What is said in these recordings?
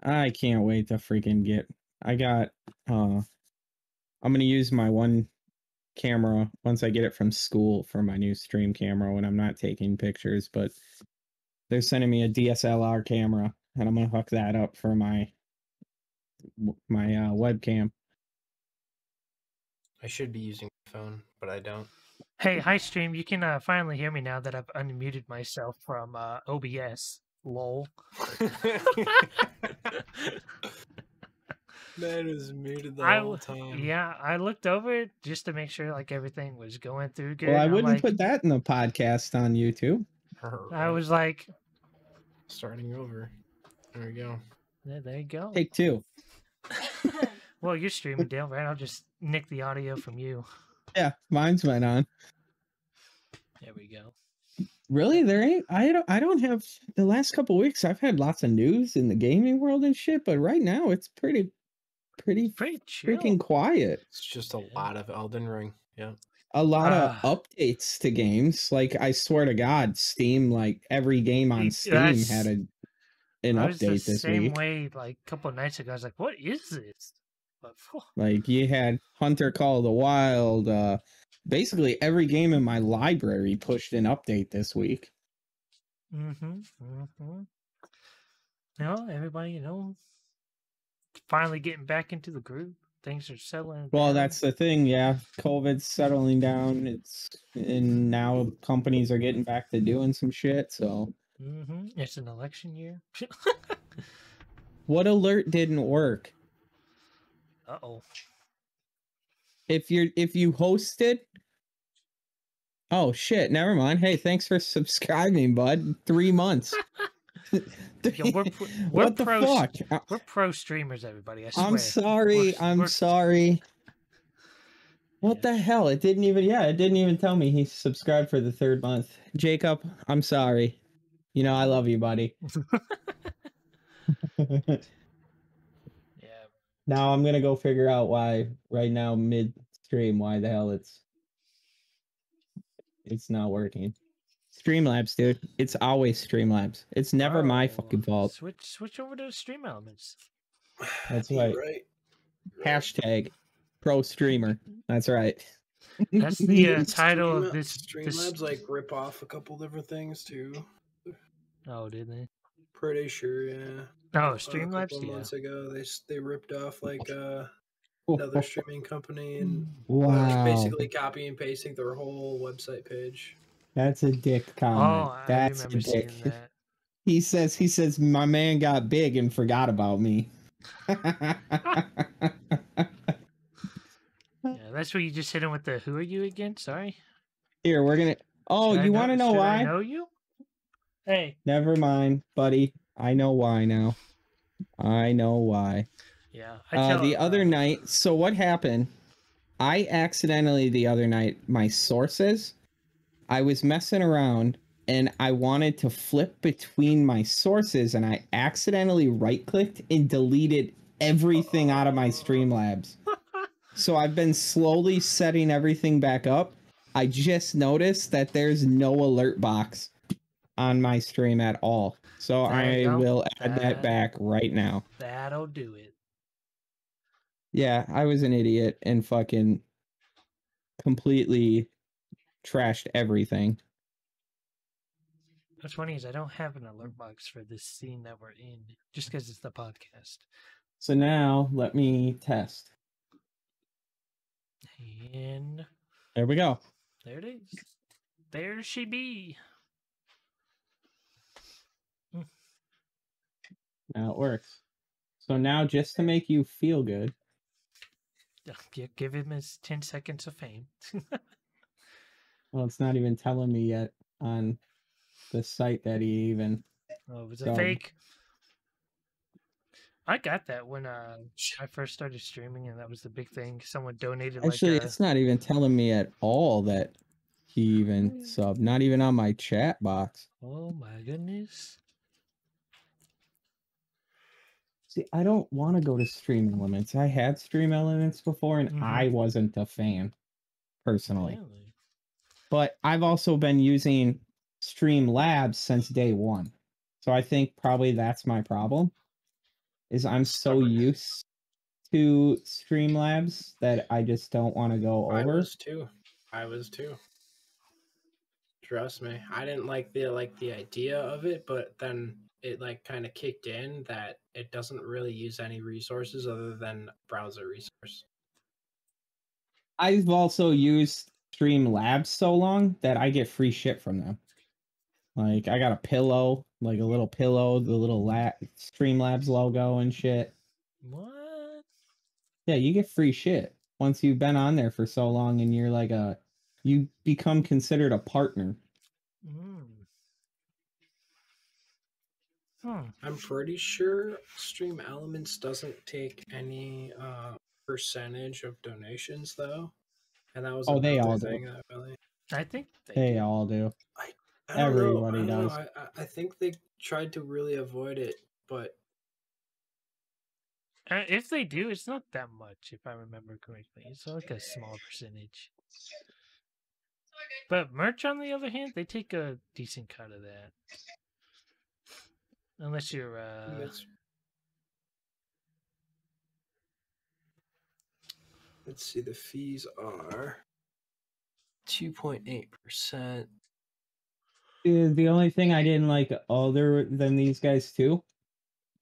I can't wait to freaking get. I got. I'm gonna use my one camera once I get it from school for my new stream camera when I'm not taking pictures. But they're sending me a DSLR camera, and I'm gonna hook that up for my webcam. I should be using my phone, but I don't. Hey, hi stream. You can finally hear me now that I've unmuted myself from OBS. Lol. Man was muted the whole time. Yeah, I looked over it just to make sure like everything was going through good. Well, I I'm wouldn't like, put that in the podcast on YouTube. I was like, starting over. There we go. Yeah, there you go. Take two. Well, you're streaming, Dale, right? I'll just nick the audio from you. Yeah, mine's went on. There we go. Really, there ain't. I don't have the last couple weeks. I've had lots of news in the gaming world and shit, but right now it's pretty chill. freaking quiet. It's just a lot of Elden Ring. Yeah. A lot of updates to games. Like I swear to God, Steam, like every game on Steam had an update this same week. way, like a couple of nights ago. I was like, "What is this?" But, like you had Hunter Call of the Wild. Basically, every game in my library pushed an update this week. No, everybody, finally getting back into the groove. Things are settling. Well, that's the thing, yeah. COVID's settling down. And now companies are getting back to doing some shit. So it's an election year. What alert didn't work? Uh-oh. If you hosted. Oh shit! Never mind. Hey, thanks for subscribing, bud. 3 months. Yo, what the fuck? We're pro streamers, everybody. I swear. I'm sorry. I'm sorry. What the hell? It didn't even tell me he subscribed for the 3rd month. Jacob, I'm sorry. You know I love you, buddy. Yeah. Now I'm gonna go figure out why right now mid-stream why the hell it's not working. Streamlabs, dude. It's always Streamlabs. It's never my fucking fault. Switch over to Stream Elements. That's right. Hashtag pro streamer. That's right. That's the title of this. Streamlabs like rip off a couple different things too. Oh, did they? Pretty sure, yeah. Oh, Streamlabs. A couple months ago, they ripped off like another streaming company and basically copy and pasting their whole website page. That's a dick comment. Oh, that's I remember a dick. seeing that. He says my man got big and forgot about me. Yeah, that's where you just hit him with the "Who are you again?" Sorry. Here, we're gonna. Oh, you want to know why? I know you. Hey. Never mind, buddy. I know why now. I know why. Yeah. The other night. So what happened? I accidentally the other night my sources. I was messing around and I wanted to flip between my sources and I accidentally right-clicked and deleted everything out of my Streamlabs. So I've been slowly setting everything back up. I just noticed that there's no alert box on my stream at all. So I will add that back right now. That'll do it. Yeah, I was an idiot and fucking completely trashed everything. What's funny is I don't have an alert box for this scene that we're in, just because it's the podcast. So now let me test. And there we go. There it is. There she be. Now it works. So now just to make you feel good. Give him his 10 seconds of fame. Well, it's not even telling me yet on the site that he even... Oh, was it fake? I got that when I first started streaming, and that was the big thing. Someone donated. Actually, it's not even telling me at all that he even subbed. Not even on my chat box. Oh my goodness. See, I don't want to go to Stream Elements. I had Stream Elements before, and I wasn't a fan, personally. Really? But I've also been using Streamlabs since day one. So I think probably that's my problem. is I'm so used to Streamlabs that I just don't want to go over. I was too. Trust me. I didn't like the idea of it, but then it like kind of kicked in that it doesn't really use any resources other than browser resource. I've also used Streamlabs so long that I get free shit from them. Like I got a pillow, like a little pillow, the little Streamlabs logo and shit. What? Yeah, you get free shit once you've been on there for so long, and you're like you become considered a partner. I'm pretty sure Stream Elements doesn't take any percentage of donations though, and that was they all thing do. that really. I think they all do. I don't Everybody know. does. I think they tried to really avoid it, but if they do, it's not that much, if I remember correctly. It's like a small percentage. But merch, on the other hand, they take a decent cut of that. Unless you're let's see, the fees are 2.8%. The only thing I didn't like other than these guys too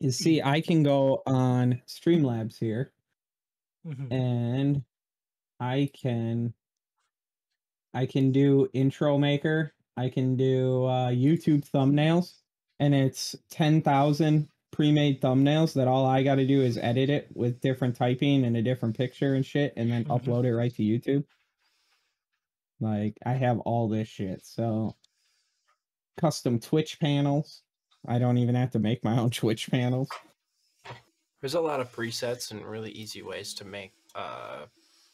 is, see, I can go on Streamlabs here, and I can do intro maker, I can do YouTube thumbnails, and it's 10,000 pre-made thumbnails that all I got to do is edit it with different typing and a different picture and shit, and then upload it right to YouTube. Like, I have all this shit. So custom Twitch panels. I don't even have to make my own Twitch panels. There's a lot of presets and really easy ways to make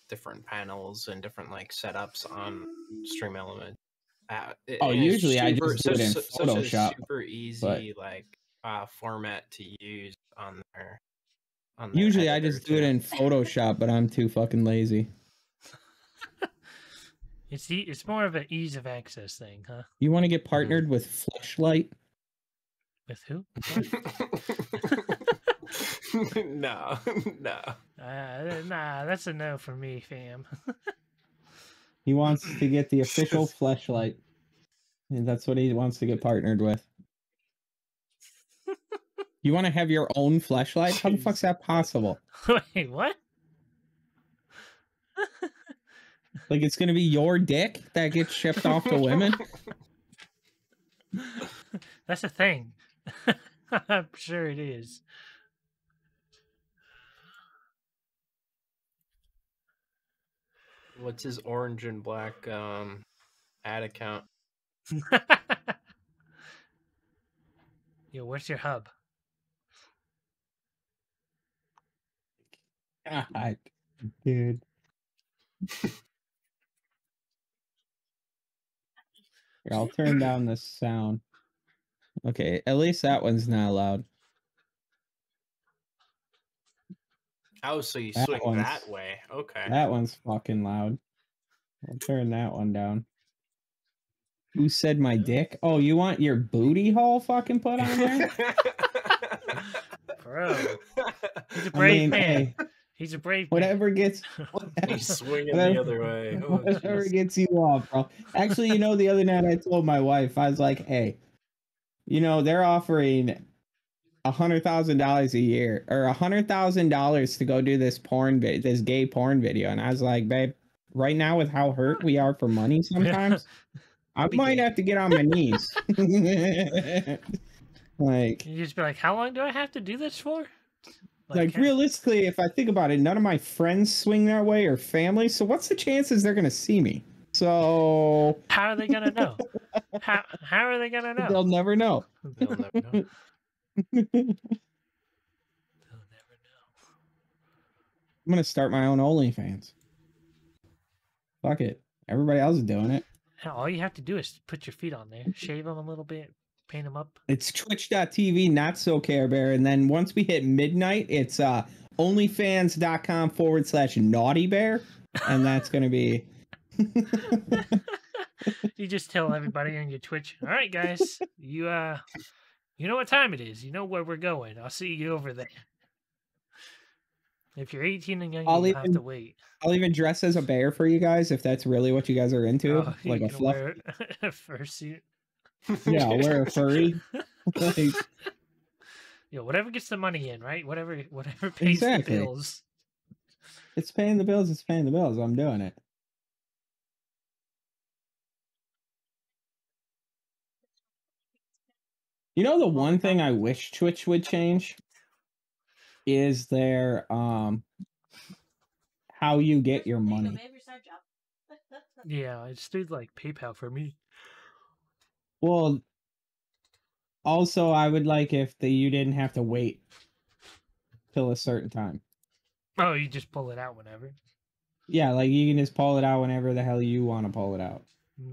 different panels and different like setups on Stream Element. Usually I just do it in Photoshop. Such a super easy format to use on their. Usually I just do it in Photoshop, but I'm too fucking lazy. It's more of an ease of access thing, huh? You want to get partnered with Fleshlight? With who? No. Nah, that's a no for me, fam. He wants to get the official Fleshlight. And that's what he wants to get partnered with. You want to have your own Fleshlight? How the fuck's that possible? Wait, what? Like, it's going to be your dick that gets shipped off to women? That's a thing. I'm sure it is. What's his orange and black ad account? Yo, where's your hub? God, dude. Here, I'll turn down the sound. Okay, at least that one's not loud. Oh, so you swing that way. Okay. That one's fucking loud. I'll turn that one down. Who said my dick? Oh, you want your booty hole fucking put on there? Bro. He's a brave man. Hey, he's a brave whatever man. Gets... He's swinging the other way. Oh, whatever gets you off, bro. Actually, you know, the other night I told my wife, I was like, hey, you know, they're offering $100,000 a year or $100,000 to go do this this gay porn video. And I was like, babe, right now with how hurt we are for money sometimes, I might have to get on my knees. Like, you just be like, how long do I have to do this for? Like realistically, if I think about it, none of my friends swing that way or family. So what's the chances they're gonna see me? So how are they gonna know? How are they gonna know? They'll never know. They'll never know. They'll never know. I'm gonna start my own OnlyFans. Fuck it. Everybody else is doing it. All you have to do is put your feet on there, shave them a little bit, paint them up. It's twitch.tv, not so Care Bear. And then once we hit midnight, it's onlyfans.com/naughty bear. And that's going to be. You just tell everybody on your Twitch, all right, guys, you know what time it is. You know where we're going. I'll see you over there. If you're 18 and younger, I'll you have even- to wait. I'll even dress as a bear for you guys if that's really what you guys are into, Oh, like you a can fluff. wear a fursuit. Yeah, I'll wear a furry. Like, Yo, whatever gets the money in, right? Whatever pays Exactly. the bills. it's paying the bills. It's paying the bills. I'm doing it. You know, the one thing I wish Twitch would change is their how you get your money. Yeah, it's through like PayPal for me. Well, also I would like if you didn't have to wait till a certain time. Oh, you just pull it out whenever. Yeah, like you can just pull it out whenever the hell you want to pull it out.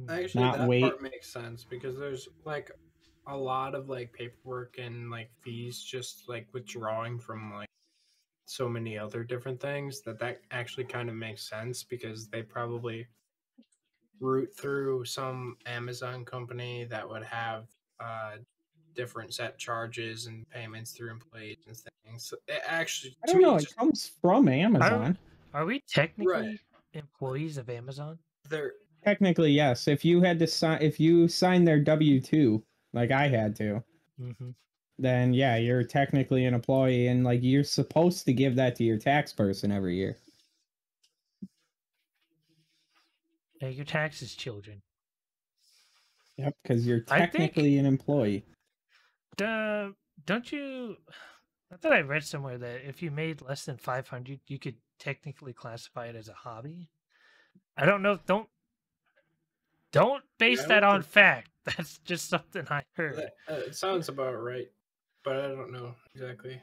Actually, Not that wait. part makes sense because there's like a lot of like paperwork and like fees just like withdrawing from like so many other different things that actually kind of makes sense because they probably route through some Amazon company that would have different set charges and payments through employees and things. So it actually, I to don't me, know. It just, comes from Amazon. Are we technically employees of Amazon? they're Technically, yes. If you had to sign, if you signed their W-2, like I had to, Mm-hmm. then yeah, you're technically an employee, and like you're supposed to give that to your tax person every year. Yeah, your taxes, children. Yep, because you're I think- technically an employee. Don't you? I thought I read somewhere that if you made less than 500, you could technically classify it as a hobby. I don't know. Don't base I that don't on fact. That's just something I heard. it sounds about right, but I don't know exactly.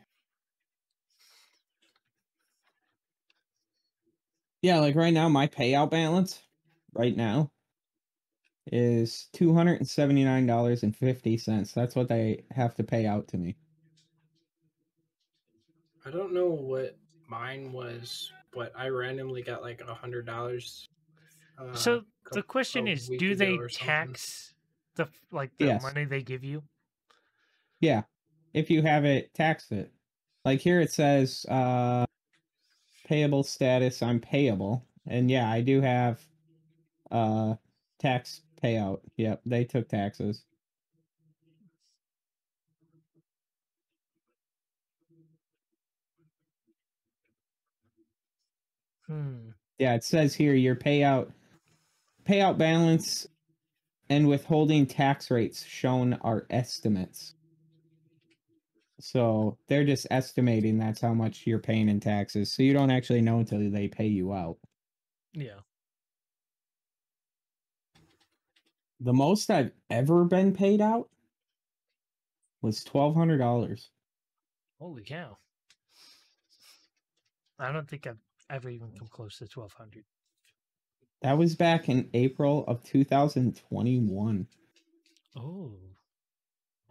Yeah, like right now, my payout balance right now is $279.50. That's what they have to pay out to me. I don't know what mine was, but I randomly got like $100. So the question a is, week do ago they or something. tax the Yes. money they give you? Yeah, if you have it, tax it. Like here it says payable status, I'm payable. And yeah, I do have tax payout. Yep, they took taxes. Yeah, it says here your payout balance and withholding tax rates shown are estimates. So they're just estimating that's how much you're paying in taxes. So you don't actually know until they pay you out. Yeah. The most I've ever been paid out was $1,200. Holy cow. I don't think I've ever even come close to 1,200. That was back in April of 2021. Oh.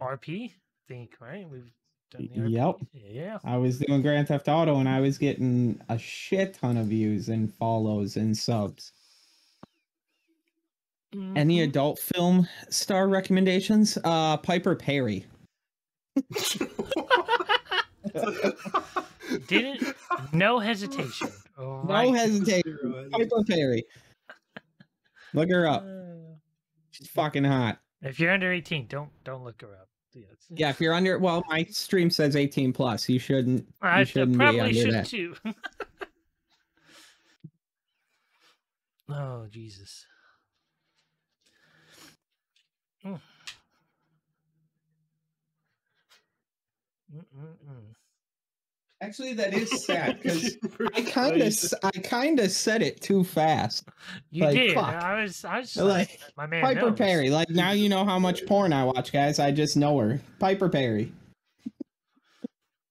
RP? Think, right? We've done the RP. Yep. Yeah. I was doing Grand Theft Auto and I was getting a shit ton of views and follows and subs. Any adult film star recommendations? Piper Perry. Didn't no hesitation. No hesitation. Piper Perry. Look her up. She's fucking hot. If you're under 18, don't look her up. Yeah, if you're under, well, my stream says 18 plus. You shouldn't. I You shouldn't be probably under should that. too. Oh Jesus. Actually, that is sad because I kind of said it too fast. You Like, did. fuck. I was Like, my man Piper knows. Perry. Like now you know how much porn I watch, guys. I just know her. Piper Perry.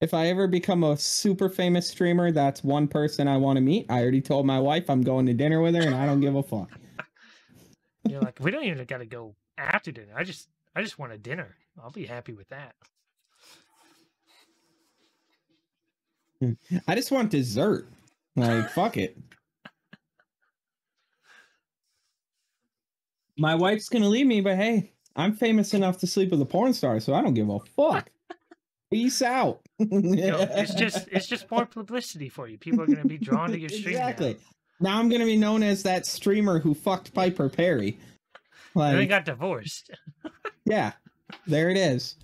If I ever become a super famous streamer, that's one person I want to meet. I already told my wife I'm going to dinner with her, and I don't give a fuck. You're like, we don't even got to go after dinner. I just want a dinner. I'll be happy with that. I just want dessert. Like, fuck it. My wife's gonna leave me, but hey, I'm famous enough to sleep with a porn star, so I don't give a fuck. Peace out. It's just more publicity for you. People are going to be drawn to your stream Exactly. now. Now I'm gonna be known as that streamer who fucked Piper Perry. And they Like, got divorced. yeah, there it is.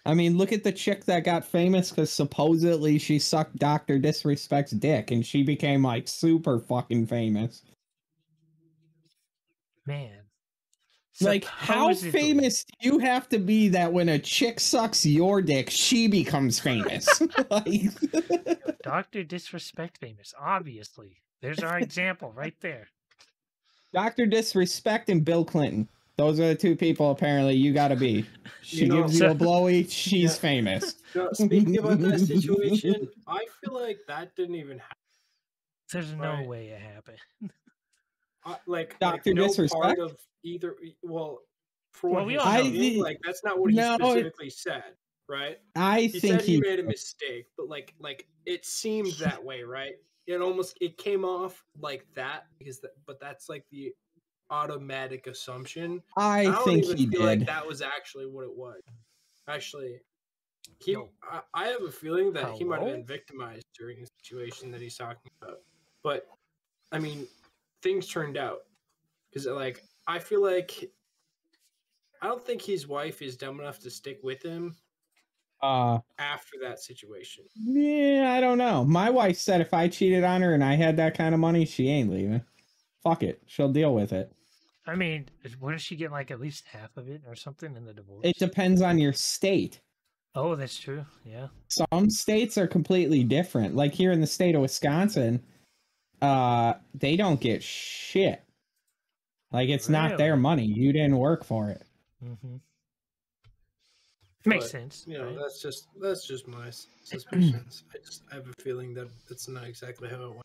I mean, look at the chick that got famous because supposedly she sucked Dr. Disrespect's dick, and she became like super fucking famous. Man. Like, how Supposedly. famous do you have to be that when a chick sucks your dick, she becomes famous? Like, Dr. Disrespect famous, obviously. There's our example right there. Dr. Disrespect and Bill Clinton. Those are the two people apparently you gotta be. She gives you a blowy, she's famous. Speaking about that situation, I feel like that didn't even happen. There's no Right. way it happened. Dr. no Disrespect? part of either. Well, for Well, what we he all said, know. like that's not what he No. specifically said, right? I He think said he made a mistake, but like it seemed that way, right? It came off like that but that's like the automatic assumption. I don't think even he feel did. like that was actually what it was. Actually, No. I have a feeling that he might have Hello? been victimized during the situation that he's talking about. But I mean, things turned out because like I feel like I don't think his wife is dumb enough to stick with him after that situation. Yeah, I don't know. My wife said if I cheated on her and I had that kind of money, she ain't leaving. Fuck it. She'll deal with it. I mean, wouldn't she get like at least half of it or something in the divorce? It depends on your state. Oh, that's true. Yeah. Some states are completely different. Like here in the state of Wisconsin, they don't get shit. Like it's not their Really? money. You didn't work for it. Mm-hmm. Makes But, sense. You know, right? that's just my suspicions. I have a feeling that it's not exactly how it went.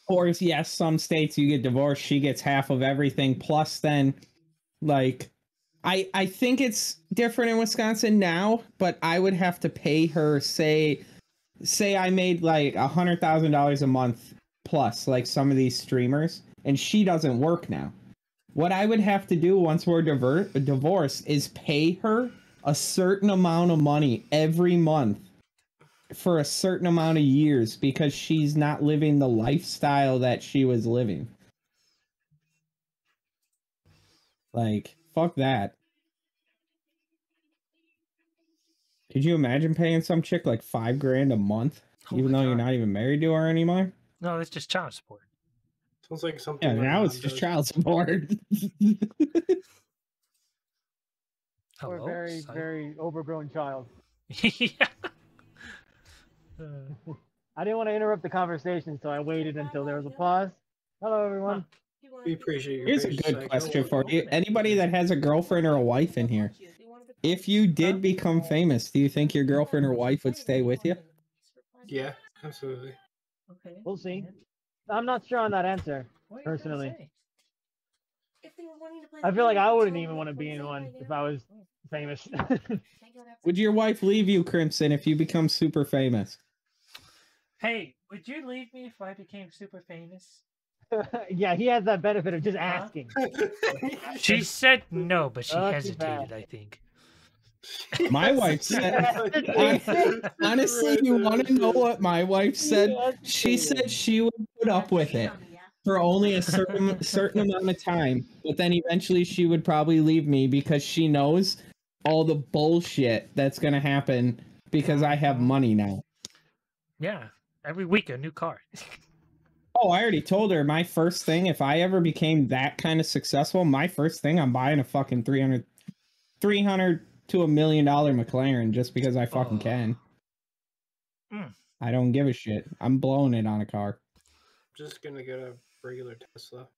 Or yes, some states you get divorced, she gets half of everything. Plus, then, like, I think it's different in Wisconsin now, but I would have to pay her. Say I made like $100,000 a month plus, like some of these streamers, and she doesn't work now. What I would have to do once we're divorced is pay her a certain amount of money every month for a certain amount of years because she's not living the lifestyle that she was living. Like, fuck that. Could you imagine paying some chick like $5,000 a month, Oh even my though you're God. not even married to her anymore? No, that's just child support. Sounds like something. Yeah, my now mom it's just does. child support. Or a Hello? very, Son? very overgrown child. Yeah. I didn't want to interrupt the conversation, so I waited until there was a pause. Hello, everyone. We appreciate your Here's a patience. good Like, question no, for you. Anybody that has a girlfriend or a wife in here, if you did become famous, do you think your girlfriend or wife would stay with you? Yeah, absolutely. Okay. We'll see. I'm not sure on that answer, personally. I feel like I wouldn't even want to be in one if I was famous. Would your wife leave you, Crimson, if you become super famous? Hey, would you leave me if I became super famous? Yeah, he has that benefit of just asking. She said no, but she Oh, too hesitated, bad. I think. My wife said, honestly, you want to know what my wife said? She said she would put up with it for only a certain amount of time, but then eventually she would probably leave me because she knows all the bullshit that's gonna happen because I have money now. Yeah. Every week a new car. Oh, I already told her my first thing, if I ever became that kind of successful, my first thing, I'm buying a fucking 300 to $1 million McLaren just because I fucking Oh. can. Mm. I don't give a shit. I'm blowing it on a car. Just gonna get a regular Tesla.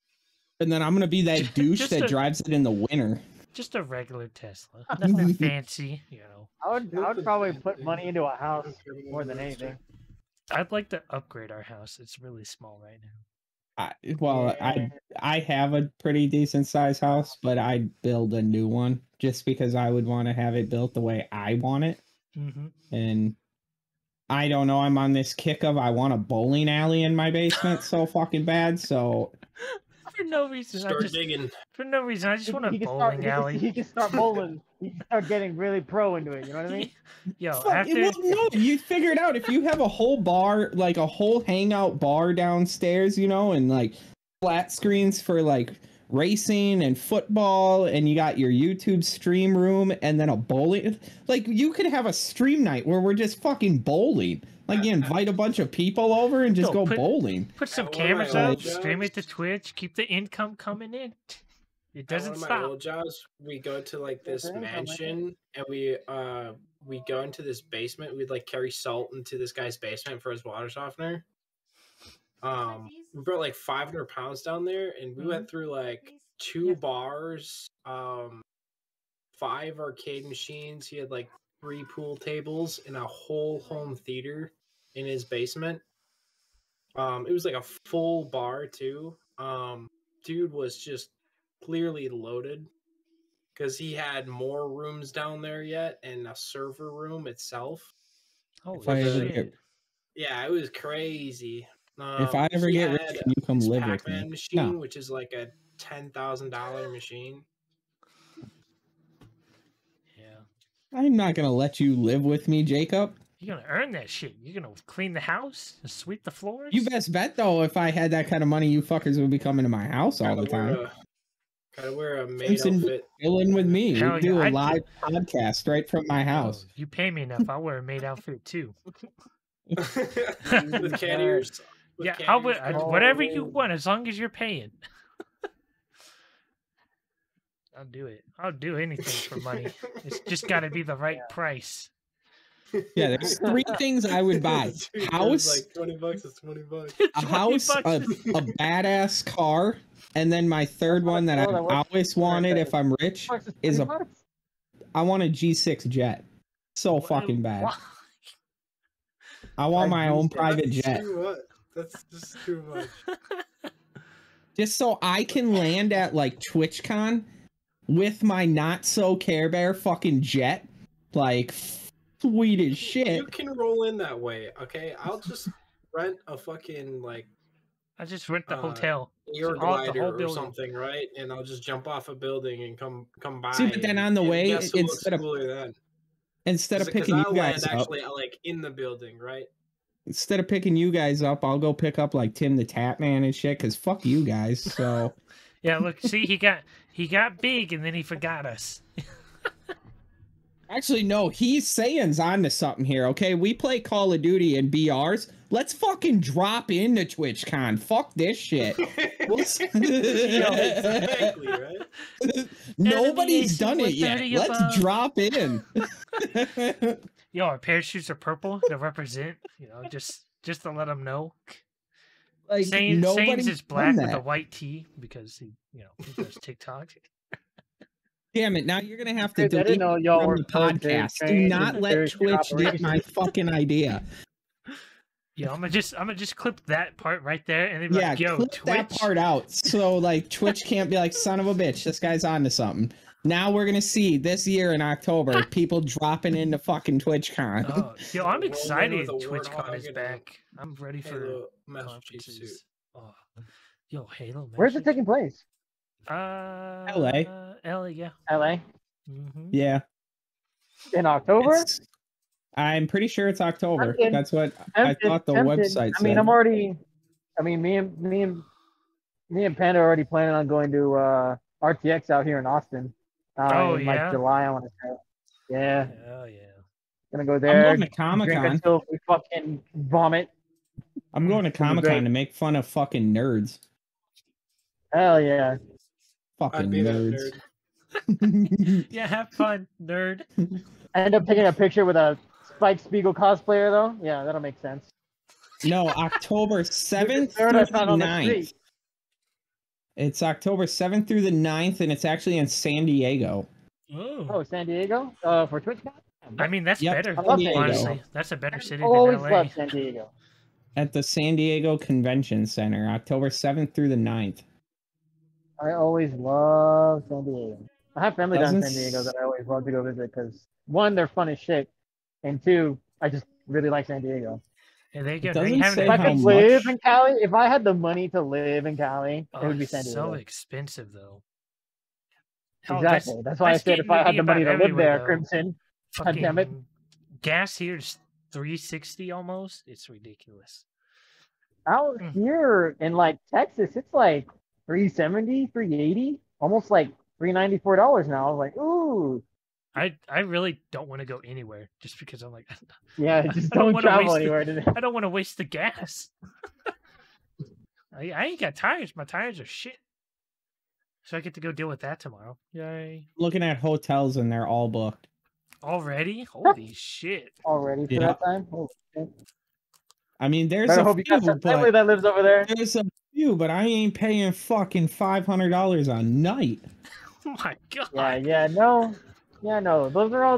And then I'm gonna be that douche Just that a- drives it in the winter. Just a regular Tesla. Nothing fancy, you know. I would probably put money into a house more than anything. I'd like to upgrade our house. It's really small right now. Yeah. I have a pretty decent sized house, but I'd build a new one just because I would want to have it built the way I want it. Mm-hmm. And I don't know, I'm on this kick of I want a bowling alley in my basement so fucking bad, so For no reason. Start digging. For no reason. I just want a He can bowling alley. He can start bowling. He can start getting really pro into it. You know what I mean? Yo, Fuck, after well, no, you figure it out. If you have a whole bar, like a whole hangout bar downstairs, you know, and like flat screens for like racing and football, and you got your YouTube stream room, and then a bowling, like you could have a stream night where we're just fucking bowling. Like you invite a bunch of people over and just No, go bowling. put some At one of my cameras old up, stream it to jobs- Twitch, keep the income coming in. It At doesn't one of my stop. old jobs, we go to like There's this an income, right? mansion, and we go into this basement. We'd like carry salt into this guy's basement for his water softener. We brought like 500 pounds down there, and we went through like 2 bars, 5 arcade machines. He had like 3 pool tables and a whole home theater in his basement. It was like a full bar too. Dude was just clearly loaded because he had more rooms down there yet and a server room itself. Holy If I ever shit. get, Yeah, it was crazy. if I ever He get rich, had can you come this live with Pac-Man me? machine, No. which is like a $10,000 machine. Yeah. I'm not gonna let you live with me, Jacob. You're gonna earn that shit. You're gonna clean the house and sweep the floors. You best bet though, if I had that kind of money, you fuckers would be coming to my house all the time. Gotta wear a maid Simpson outfit. chilling with me. Hell We do yeah, a I'd live podcast right from my house. Oh, you pay me enough, I'll wear a maid outfit too. With cat ears. With Yeah, cat I'll ears wear going. whatever you want as long as you're paying. I'll do it. I'll do anything for money. It's just got to be the right price. Yeah, there's 3 things I would buy: Dude, it was house, like $20 is $20. a 20 house, bucks a is- badass car, and then my third one that I've always wanted if I'm rich is I want a G6 jet. So fucking bad. Why? I want my own private That's jet. too much. That's just too much. Just so I can land at like TwitchCon with my not so Care Bear fucking jet. Like sweet as shit. You can roll in that way, okay? I'll just rent a fucking like I just rent the Uh, hotel. air all- the glider whole or building. something, right? And I'll just jump off a building and come by. See, but then and- on the and way, guess who looks instead of cooler then? Instead of 'Cause picking you I'll guys land up, actually like in the building, right? instead of picking you guys up, I'll go pick up like Tim the Tap Man and shit. Cause fuck you guys. So Yeah, look, see, he got big and then he forgot us. actually, no, he's saying's on to something here. Okay, we play Call of Duty and BRs. Let's fucking drop into TwitchCon. Fuck this shit. We'll s- Exactly, right? Nobody's done it AC-130 yet. above. Let's drop in. Yo, our parachutes are purple to represent, just to let them know. Like Sains nobody's is black done with a that. white tee because he does TikTok. Damn it! Now you're gonna have to I didn't delete know y'all from were the code to podcast. Do train not in let various Twitch get my operations. fucking idea. Yeah, I'm gonna just clip that part right there and then be Yeah, like, yo, clip Twitch. that part out so like Twitch can't be like, son of a bitch, this guy's on to something. Now we're gonna see this year in October people dropping into fucking TwitchCon. Oh, yo, I'm Roll in excited. with a TwitchCon warthog is and a back. I'm ready for Halo Master Chief suit. conferences. Oh, yo, Halo. Where's it Master taking place? LA, yeah. LA Mm-hmm. Yeah. in October. I'm pretty sure it's October. Tempted. That's what I thought the website I mean, said. I'm already. I mean, me and Panda are already planning on going to RTX out here in Austin. Oh, in, yeah? like July, I want to say. Yeah, Oh yeah. gonna go I'm there. going to Comic Drink Con. until we fucking vomit. I'm going to It's gonna be Comic Con great. to make fun of fucking nerds. Hell yeah! Fucking I'd be that nerds. nerd. Yeah, have fun, nerd. I end up taking a picture with a Spike Spiegel cosplayer though. Yeah, that'll make sense. No, October 7th Third through I the found on the 9th. street. It's October 7th through the 9th, and it's actually in San Diego. Oh, San Diego. For TwitchCon. I mean, that's Yep, better. I love San Diego. Honestly, that's a better city I've than always LA. loved San Diego. At the San Diego Convention Center, October 7th through the 9th. I always love San Diego. I have family down in Doesn't San Diego that I always love to go visit because one, they're fun as shit, and two, I just really like San Diego. And they go, doesn't you haven't say If I how could advanced. live much- in Cali, if I had the money to live in Cali, it Oh, would be it's San so Diego. expensive though. Hell, Exactly. That's why I said if I getting to had be the money about to live everywhere, there, though. Crimson. God damn it. Fucking gas here is $3.60 almost. It's ridiculous. Out Mm. here in like Texas, it's like $3.70, $3.80, almost like $3.94 now. I was like, ooh, I really don't want to go anywhere just because I'm like, yeah, just I don't don't want to travel waste anywhere the, today. I don't want to waste the gas. I ain't got tires. My tires are shit. So I get to go deal with that tomorrow. Yay. Looking at hotels and they're all booked. Already? Holy shit. Already for Yeah. that time. Holy shit. I mean, there's Better a hope you got few, some family but that lives over there. there's a few, but I ain't paying fucking $500 a night. Oh my god. No. Yeah, no. Those are all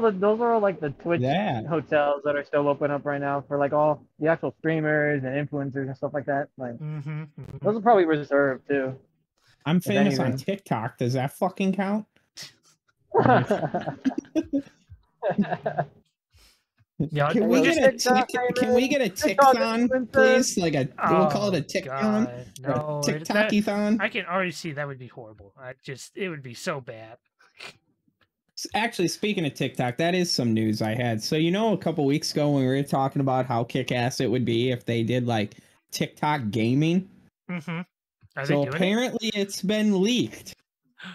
like the Twitch That hotels that are still open up right now for like all the actual streamers and influencers and stuff like that. Like Mm-hmm. those are probably reserved too. I'm famous on anything. TikTok. Does that fucking count? Yeah, Can we'll we just- get a TikTok can we get a TikTok TikTon, influencer. please? Like a we'll call it a Oh, TikTon, God, no, or a TikTokathon. I can already see that would be horrible. It would be so bad. Actually, speaking of TikTok, that is some news I had. So a couple weeks ago when we were talking about how kick-ass it would be if they did like TikTok gaming. Mm-hmm. Are they So doing it? apparently it's been leaked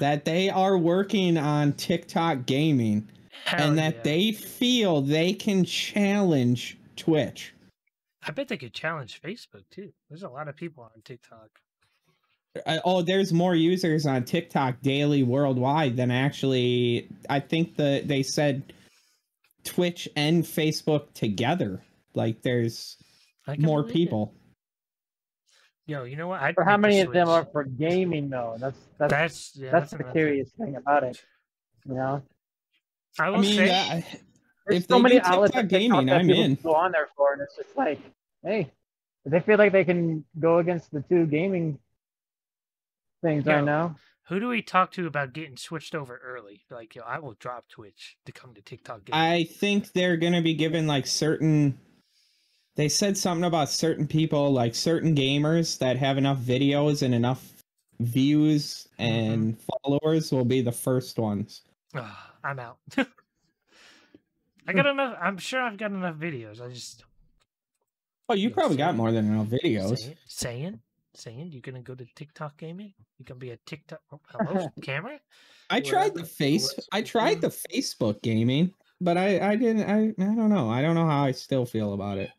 that they are working on TikTok gaming Hell and that yeah. they feel they can challenge Twitch. I bet they could challenge Facebook too. There's a lot of people on TikTok. There's more users on TikTok daily worldwide than actually. I think they said Twitch and Facebook together. Like there's I can more believe it. people. Yo, you know what? I'd For how make the many of them switch. are for gaming though? That's that's the another curious thing about it. You know, I will I mean, say, there's if so they many do outlets TikTok of TikTok gaming, that I'm people in. go on there for, and it's just like, hey, if they feel like they can go against the two gaming things Yo, right now. who do we talk to about getting switched over early? Like, yo, I will drop Twitch to come to TikTok gaming. I think they're gonna be given like certain. They said something about certain people, like certain gamers that have enough videos and enough views and followers will be the first ones. I'm out. I got enough. I'm sure I've got enough videos. I just Oh, you Yo, probably got saying- more than enough videos. saying you gonna go to TikTok gaming? You gonna be a TikTok? Oh, hello, camera? I tried the Facebook gaming, but I didn't. I don't know. I don't know how I still feel about it.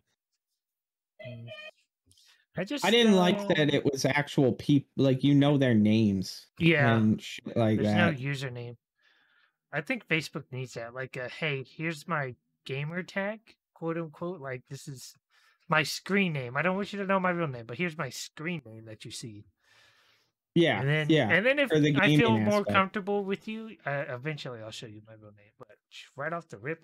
I didn't like that it was actual people, like their names. Yeah, And shit like there's that. no username. I think Facebook needs that. Like, hey, here's my gamer tag, quote unquote. Like, this is my screen name. I don't want you to know my real name, but here's my screen name that you see. Yeah, And then if for the I feel gaming more aspect. comfortable with you, eventually I'll show you my real name. But right off the rip,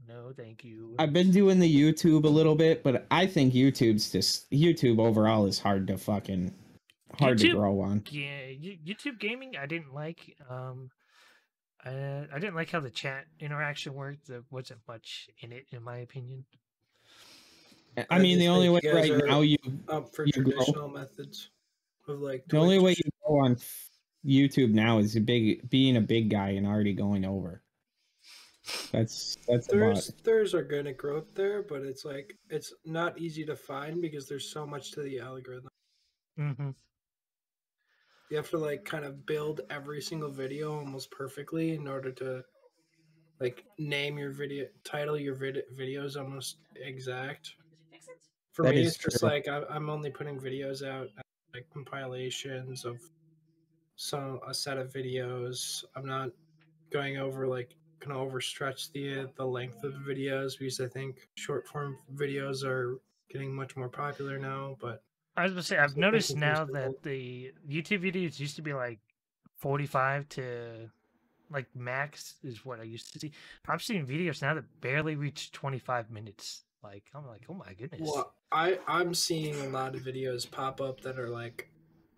no, thank you. I've been doing the YouTube a little bit, but I think YouTube overall is hard to YouTube- grow on. Yeah, YouTube gaming, I didn't like. I didn't like how the chat interaction worked. There wasn't much in it, in my opinion. I mean, the just only way think you guys right are now you up for you grow. traditional methods of like the only way Twitch. you go on YouTube now is being a big guy and already going over. That's about. There's organic growth there, but it's like it's not easy to find because there's so much to the algorithm. Mm-hmm. You have to like kind of build every single video almost perfectly in order to like name your video, title your videos almost exact. For That me, is it's just true. like I'm only putting videos out like compilations of a set of videos. I'm not going over like gonna overstretch the length of the videos because I think short form videos are getting much more popular now. But I was gonna say, I've So noticed thinking now first of that all- the YouTube videos used to be like 45 to like max is what I used to see. I'm seeing videos now that barely reach 25 minutes. Like, I'm like, oh my goodness. well, I'm seeing a lot of videos pop up that are like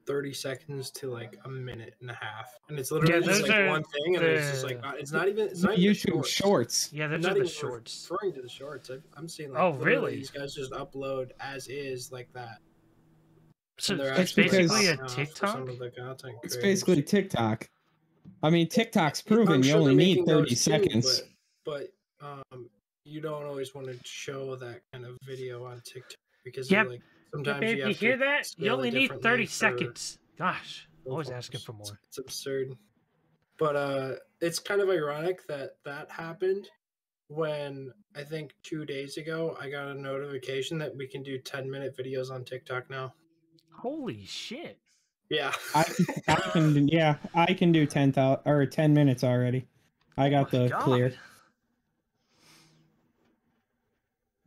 30 seconds to like a minute and a half, and it's literally just those like are one thing, and it's just like the- it's not even the YouTube shorts. Yeah, I'm those not are the even shorts. referring to the shorts. I'm seeing like Oh, literally really? these guys just upload as is like that. So And they're it's actually, like, basically a popping off for TikTok. some of the content It's creators. basically TikTok. I mean, TikTok's I'm proven you sure only they're need making 30 those too, seconds. but you don't always want to show that kind of video on TikTok because Yep. of, like Yeah, sometimes babe, you you have hear to that? You scale it only need differently 30 for seconds. Gosh, both always of asking us. for more. It's absurd. But it's kind of ironic that that happened when I think 2 days ago I got a notification that we can do 10-minute videos on TikTok now. Holy shit! Yeah. I can, yeah, I can do 10,000 or 10 minutes already. I got Oh my the God. clear.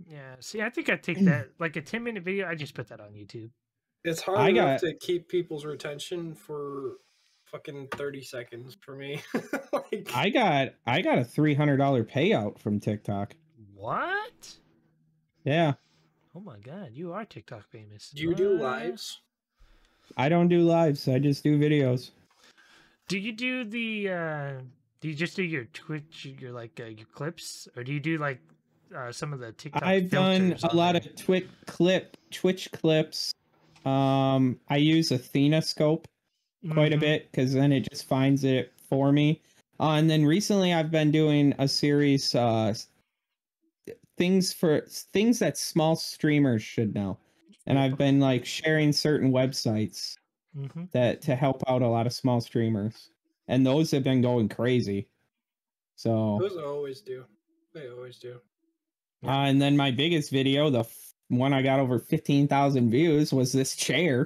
Yeah, see, I think I take that like a 10-minute video. I just put that on YouTube. It's hard I enough got- to keep people's retention for fucking 30 seconds for me. Like, I got a $300 payout from TikTok. What? Yeah, Oh my God, you are TikTok famous. do you do What? lives? I don't do lives. I just do videos. Do you do the? Do you just do your Twitch, your like your clips, or do you do like some of the TikTok? I've done filters a on lot there? of Twitch clips. I use Athena Scope quite a Mhm. bit because then it just finds it for me. And then recently I've been doing a series things that small streamers should know. And I've been like sharing certain websites Mhm. that to help out a lot of small streamers. And those have been going crazy. So Those always do. They always do. and then my biggest video, the one I got over 15,000 views, was this chair.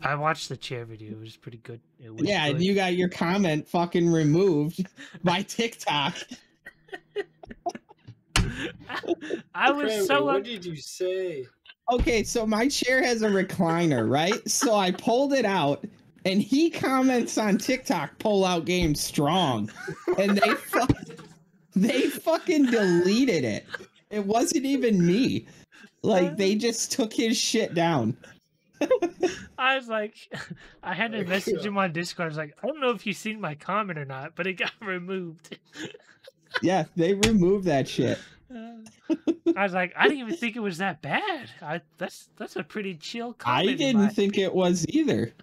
I watched the chair video. It was pretty good. It was Yeah, and good. you got your comment fucking removed by TikTok. I was Cranberry, so what did you say? Okay, so my chair has a recliner, right? So I pulled it out, and he comments on TikTok, pull out game strong. And they fucking deleted it. It wasn't even me. Like, they just took his shit down. I was like, I had to Oh, message God. him on Discord. I was like, I don't know if you've seen my comment or not, but it got removed. Yeah, they removed that shit. I was like, I didn't even think it was that bad. That's a pretty chill comment. I didn't think it was either.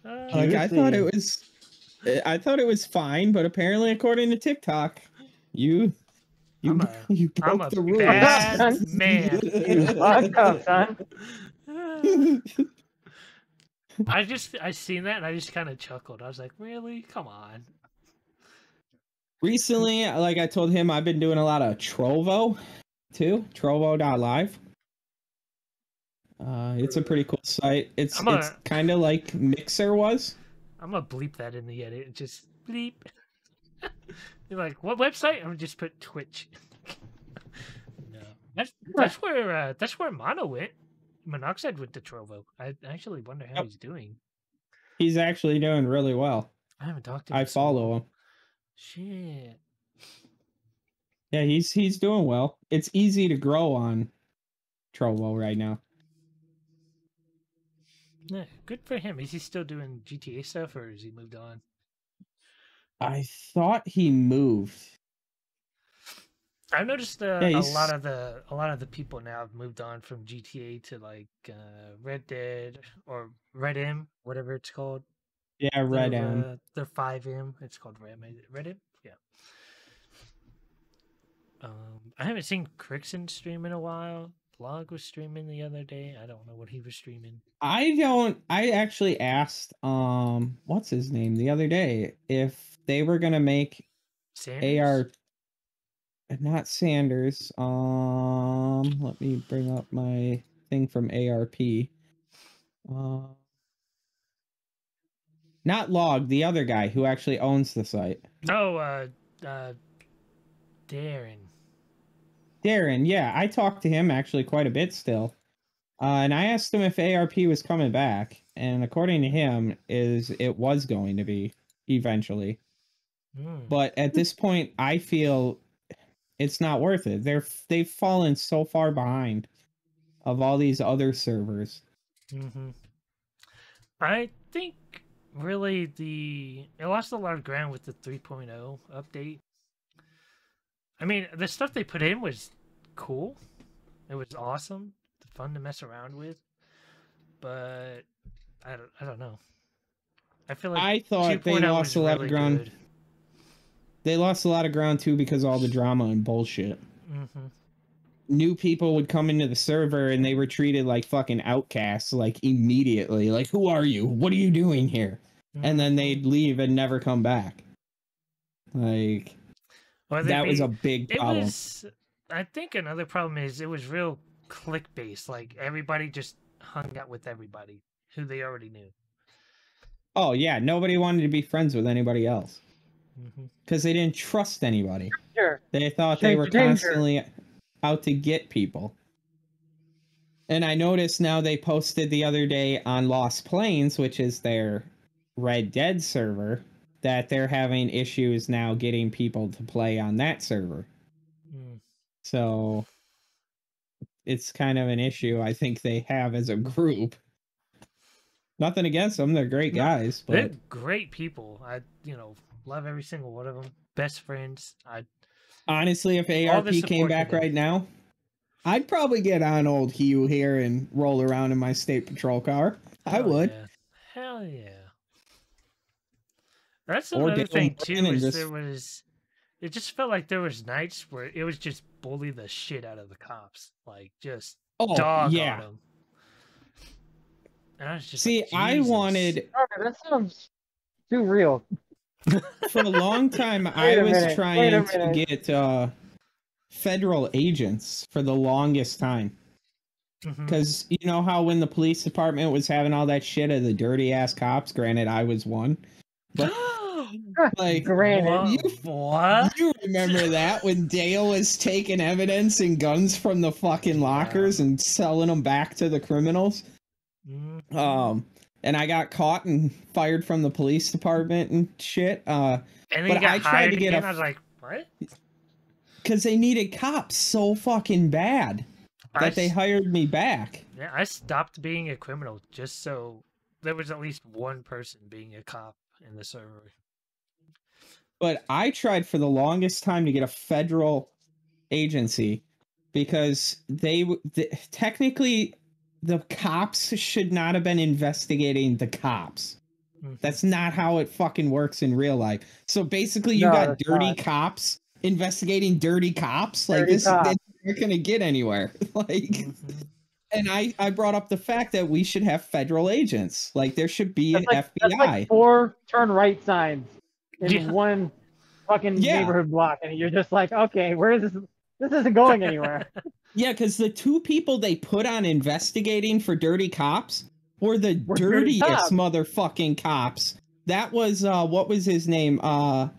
Like, I thought it was fine, but apparently, according to TikTok, you I'm broke a the rules. bad man. You fucked up, son. I seen that and I just kind of chuckled. I was like, really? Come on. Recently, like I told him, I've been doing a lot of Trovo too. Trovo.live. It's a pretty cool site. It's kind of like Mixer was. I'm gonna bleep that in the edit. Just bleep. You're like, what website? I'm gonna just put Twitch. No, that's where Mono went. Monoxide went to Trovo. I actually wonder how he's doing. He's actually doing really well. I haven't talked to him. I follow him. Shit. Yeah, he's doing well. It's easy to grow on Trovo right now. Yeah, good for him. Is he still doing GTA stuff, or has he moved on? I thought he moved. I've noticed a lot of the people now have moved on from GTA to like Red Dead or Red M, whatever it's called. Yeah, Red M. They're 5M. It's called Red M. Yeah. I haven't seen Crixon stream in a while. Blog was streaming the other day. I don't know what he was streaming. I actually asked what's his name the other day if they were gonna make Sanders? not Sanders. Let me bring up my thing from ARP. Not Log, the other guy who actually owns the site. Oh, Darren. Darren, yeah, I talked to him actually quite a bit still. And I asked him if ARP was coming back, and according to him, it was going to be eventually. But at this point, I feel it's not worth it. They've fallen so far behind of all these other servers. Mm-hmm. I think really it lost a lot of ground with the 3.0 update. I mean, the stuff they put in was cool. It was awesome, fun to mess around with. But I don't know. I feel like I thought they 2.0 lost was a lot really of ground. good. They lost a lot of ground too because of all the drama and bullshit. Mm-hmm. New people would come into the server and they were treated like fucking outcasts, like immediately. Like, who are you? What are you doing here? And then they'd leave and never come back. Like, that was a big problem. I think another problem is it was real click based. Like everybody just hung out with everybody who they already knew. Oh yeah, nobody wanted to be friends with anybody else Mm-hmm. because they didn't trust anybody. Sure. They thought they were constantly out to get people. And I noticed now they posted the other day on Lost Plains, which is their Red Dead server, that they're having issues now getting people to play on that server. Mm. So it's kind of an issue I think they have as a group. Nothing against them, they're great guys, but They're great people. I love every single one of them. Best friends. honestly, if ARP came back right now, I'd probably get on old Hugh here and roll around in my state patrol car. I would. Yeah. Hell yeah. That's Or another Dale thing too. Morgan and It just felt like there was nights where it was just bully the shit out of the cops, like just dog on them. And I was just see, like, I wanted. Oh, that sounds too real. For a long time, I was trying to get federal agents for the longest time. Because you know how when the police department was having all that shit of the dirty ass cops, granted I was one. But like granted, you remember that when Dale was taking evidence and guns from the fucking lockers and selling them back to the criminals? And I got caught and fired from the police department and shit. And then I tried to get I was like, what? Because they needed cops so fucking bad that they hired me back. Yeah, I stopped being a criminal just so there was at least one person being a cop in the server. But I tried for the longest time to get a federal agency because technically the cops should not have been investigating the cops. That's not how it fucking works in real life. So basically you got dirty cops investigating dirty cops. Like this, they're gonna get anywhere. Like, and I brought up the fact that we should have federal agents. Like there should be an FBI. That's like 4 turn right signs in one fucking neighborhood block, and you're just like, okay, where is this? This isn't going anywhere. Yeah, because the 2 people they put on investigating for dirty cops were the dirtiest motherfucking cops. That was what was his name? Fuck.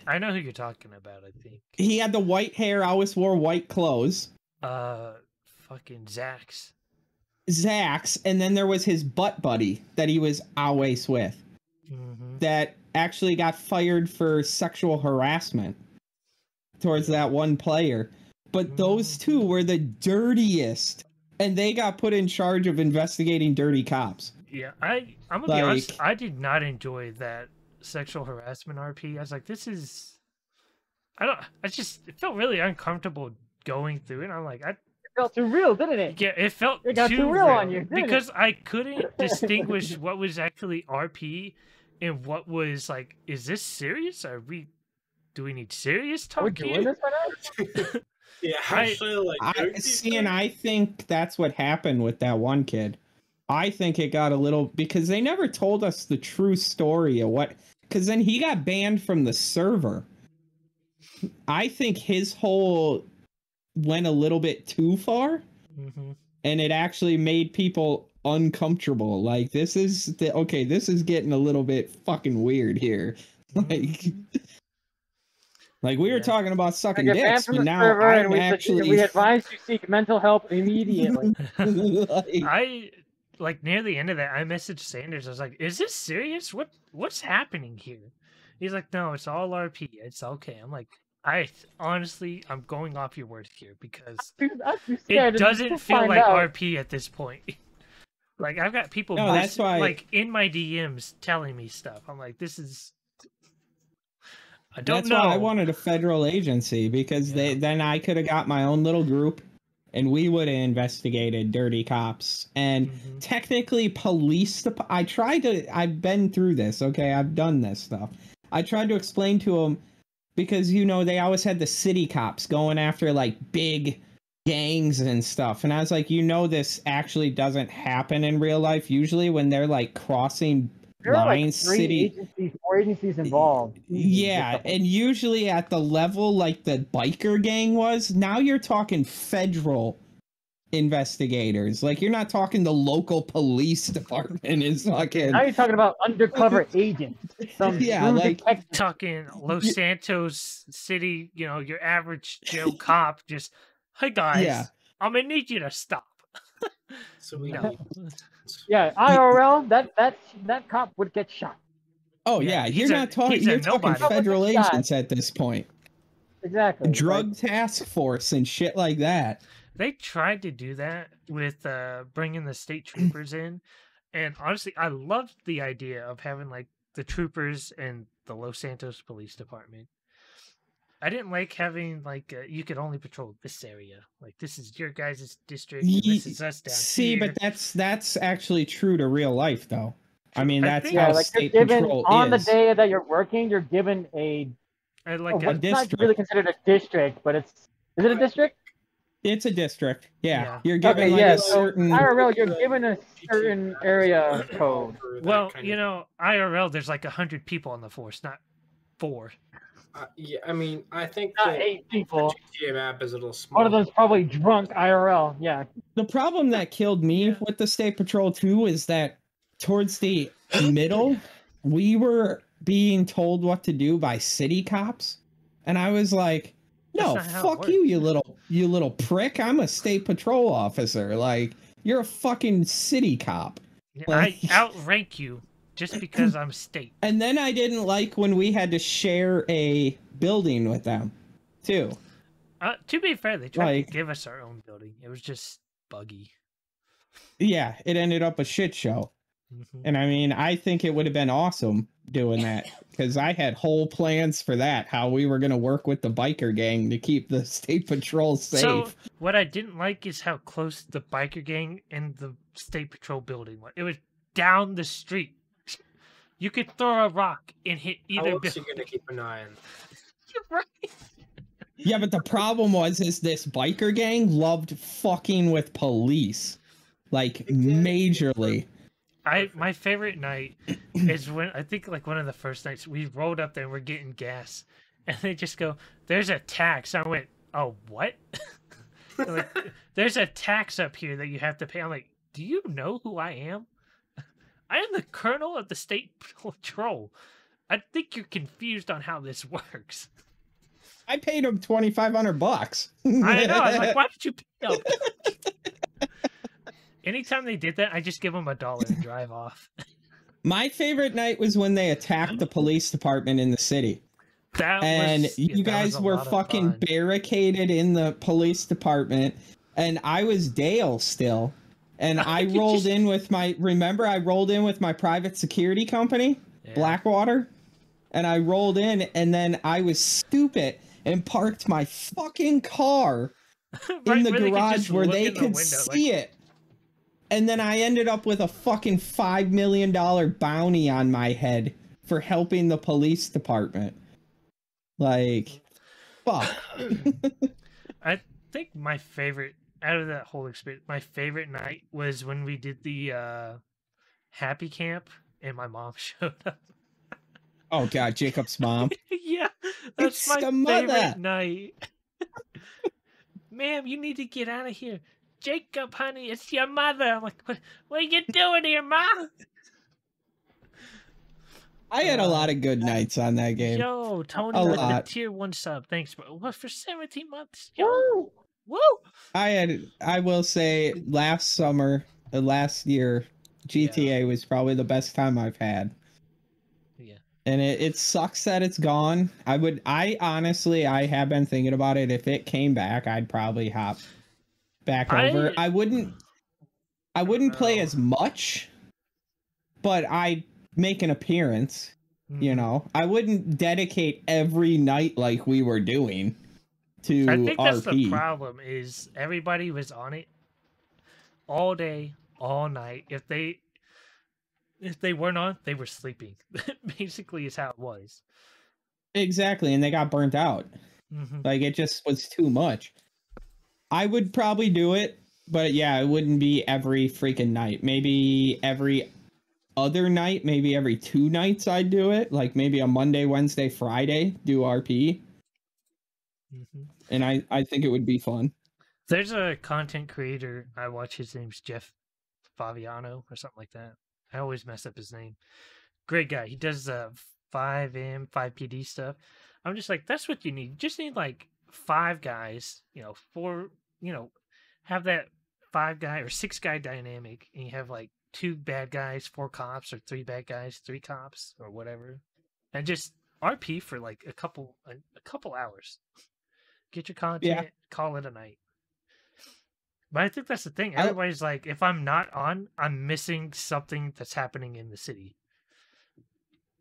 I know who you're talking about, I think. He had the white hair, always wore white clothes. Fucking Zax, and then there was his butt buddy that he was always with. That actually got fired for sexual harassment towards that one player. But those 2 were the dirtiest. And they got put in charge of investigating dirty cops. Yeah, I'm gonna be honest, I did not enjoy that sexual harassment RP. I was like, this is... it felt really uncomfortable going through it. I'm like, it felt too real, didn't it? Yeah, it felt got too real on you, because I couldn't distinguish what was actually RP and what was like, is this serious? Do we need serious talk? Are we doing this right now? Yeah, actually, I think that's what happened with that one kid. I think it got a little because they never told us the true story of what. Because then he got banned from the server. I think his whole went a little bit too far, and it actually made people uncomfortable. Like this is this is getting a little bit fucking weird here. Like we were talking about sucking dicks, but now I'm actually... We advise you seek mental help immediately. Like near the end of that, I messaged Sanders. I was like, "Is this serious? What's happening here?" He's like, "No, it's all RP. It's okay." I'm like, honestly, I'm going off your word here because it doesn't feel like RP at this point. Like I've got people No, that's why. like in my DMs telling me stuff. I'm like, this is. I don't That's know. why I wanted a federal agency, because then I could have got my own little group, and we would have investigated dirty cops. And technically, police. I've been through this. Okay, I've done this stuff. I tried to explain to them, because they always had the city cops going after like big gangs and stuff, and I was like, this actually doesn't happen in real life. Usually, when they're like crossing. There are like Lines, 3 city agencies, 4 agencies involved. Yeah, and usually at the level like the biker gang was, now you're talking federal investigators. Like, you're not talking the local police department is fucking. Now you're talking about undercover agents. Yeah, like talking Los Santos City, your average Joe cop just, hey guys, I'm gonna need you to stop. So we Yeah, IRL, that cop would get shot. Oh yeah, you're talking federal agents at this point. Exactly. Drug task force and shit like that. They tried to do that with bringing the state troopers in, and honestly, I loved the idea of having like the troopers and the Los Santos Police Department. I didn't like having like you could only patrol this area. Like this is your guys' district. And this is us down here. But that's actually true to real life, though. I mean, that's how like state you're given, patrol on is. the day that you're working, you're given a district. It's not really considered a district, but is it a district? It's a district. Yeah. You're given a certain IRL. You're given a certain area code. Well, IRL. There's like 100 people on the force, not 4. Yeah, I mean, I think not 8 people. GTA map is a little small. One of them's probably drunk IRL. Yeah. The problem that killed me with the State Patrol too is that towards the middle, we were being told what to do by city cops, and I was like, "No, fuck you, you little prick! I'm a State Patrol officer. Like, you're a fucking city cop." I outrank you. Just because I'm state. And then I didn't like when we had to share a building with them, too. To be fair, they tried to give us our own building. It was just buggy. Yeah, it ended up a shit show. And I mean, I think it would have been awesome doing that, because I had whole plans for that, how we were going to work with the biker gang to keep the State Patrol safe. So what I didn't like is how close the biker gang and the State Patrol building was. It was down the street. You could throw a rock and hit either. How else are you gonna keep an eye on? You're right. Yeah, but the problem is this biker gang loved fucking with police, like majorly. My favorite night is when I think like one of the first nights we rolled up there and we're getting gas, and they just go, "There's a tax." I went, "Oh, what?" Like, "There's a tax up here that you have to pay." I'm like, "Do you know who I am? I am the colonel of the State Patrol. I think you're confused on how this works." I paid him $2,500. I know. I was like, why did you pay him? Anytime they did that, I just give them $1 and drive off. My favorite night was when they attacked the police department in the city. You guys were fucking barricaded in the police department, and I was Dale still. And I rolled in with my private security company, Blackwater. And I rolled in, and then I was stupid and parked my fucking car in the garage where they could see it. And then I ended up with a fucking $5 million bounty on my head for helping the police department. Like, fuck. I think my favorite, out of that whole experience, my favorite night was when we did the happy camp and my mom showed up. Oh god, Jacob's mom. Yeah, that's my favorite night. Ma'am, you need to get out of here. Jacob, honey, it's your mother. I'm like, what are you doing here, Ma? I had a lot of good nights on that game. Yo, Tony with the tier 1 sub. Thanks, bro. What, for 17 months? Yo. Woo! I will say, last year, GTA was probably the best time I've had. Yeah. And it sucks that it's gone. I honestly have been thinking about it. If it came back, I'd probably hop back over. I wouldn't I wouldn't play know. as much, but I'd make an appearance. You Mhm. know, I wouldn't dedicate every night like we were doing to I think that's the RP. problem is everybody was on it all day, all night. If they weren't on, they were sleeping. Basically, is how it was. Exactly, and they got burnt out. Mm-hmm. Like it just was too much. I would probably do it, but yeah, it wouldn't be every freaking night. Maybe every other night, maybe every 2 nights I'd do it. Like maybe a Monday, Wednesday, Friday, do RP. Mm-hmm. And I think it would be fun. There's a content creator I watch. His name's Jeff Faviano or something like that. I always mess up his name. Great guy. He does 5M, 5PD stuff. I'm just like, that's what you need. You just need like 5 guys, 4, have that 5 guy or 6 guy dynamic, and you have like 2 bad guys, 4 cops, or 3 bad guys, 3 cops, or whatever, and just RP for like a couple hours. Get your content, call it a night. But I think that's the thing. Everybody's like, if I'm not on, I'm missing something that's happening in the city.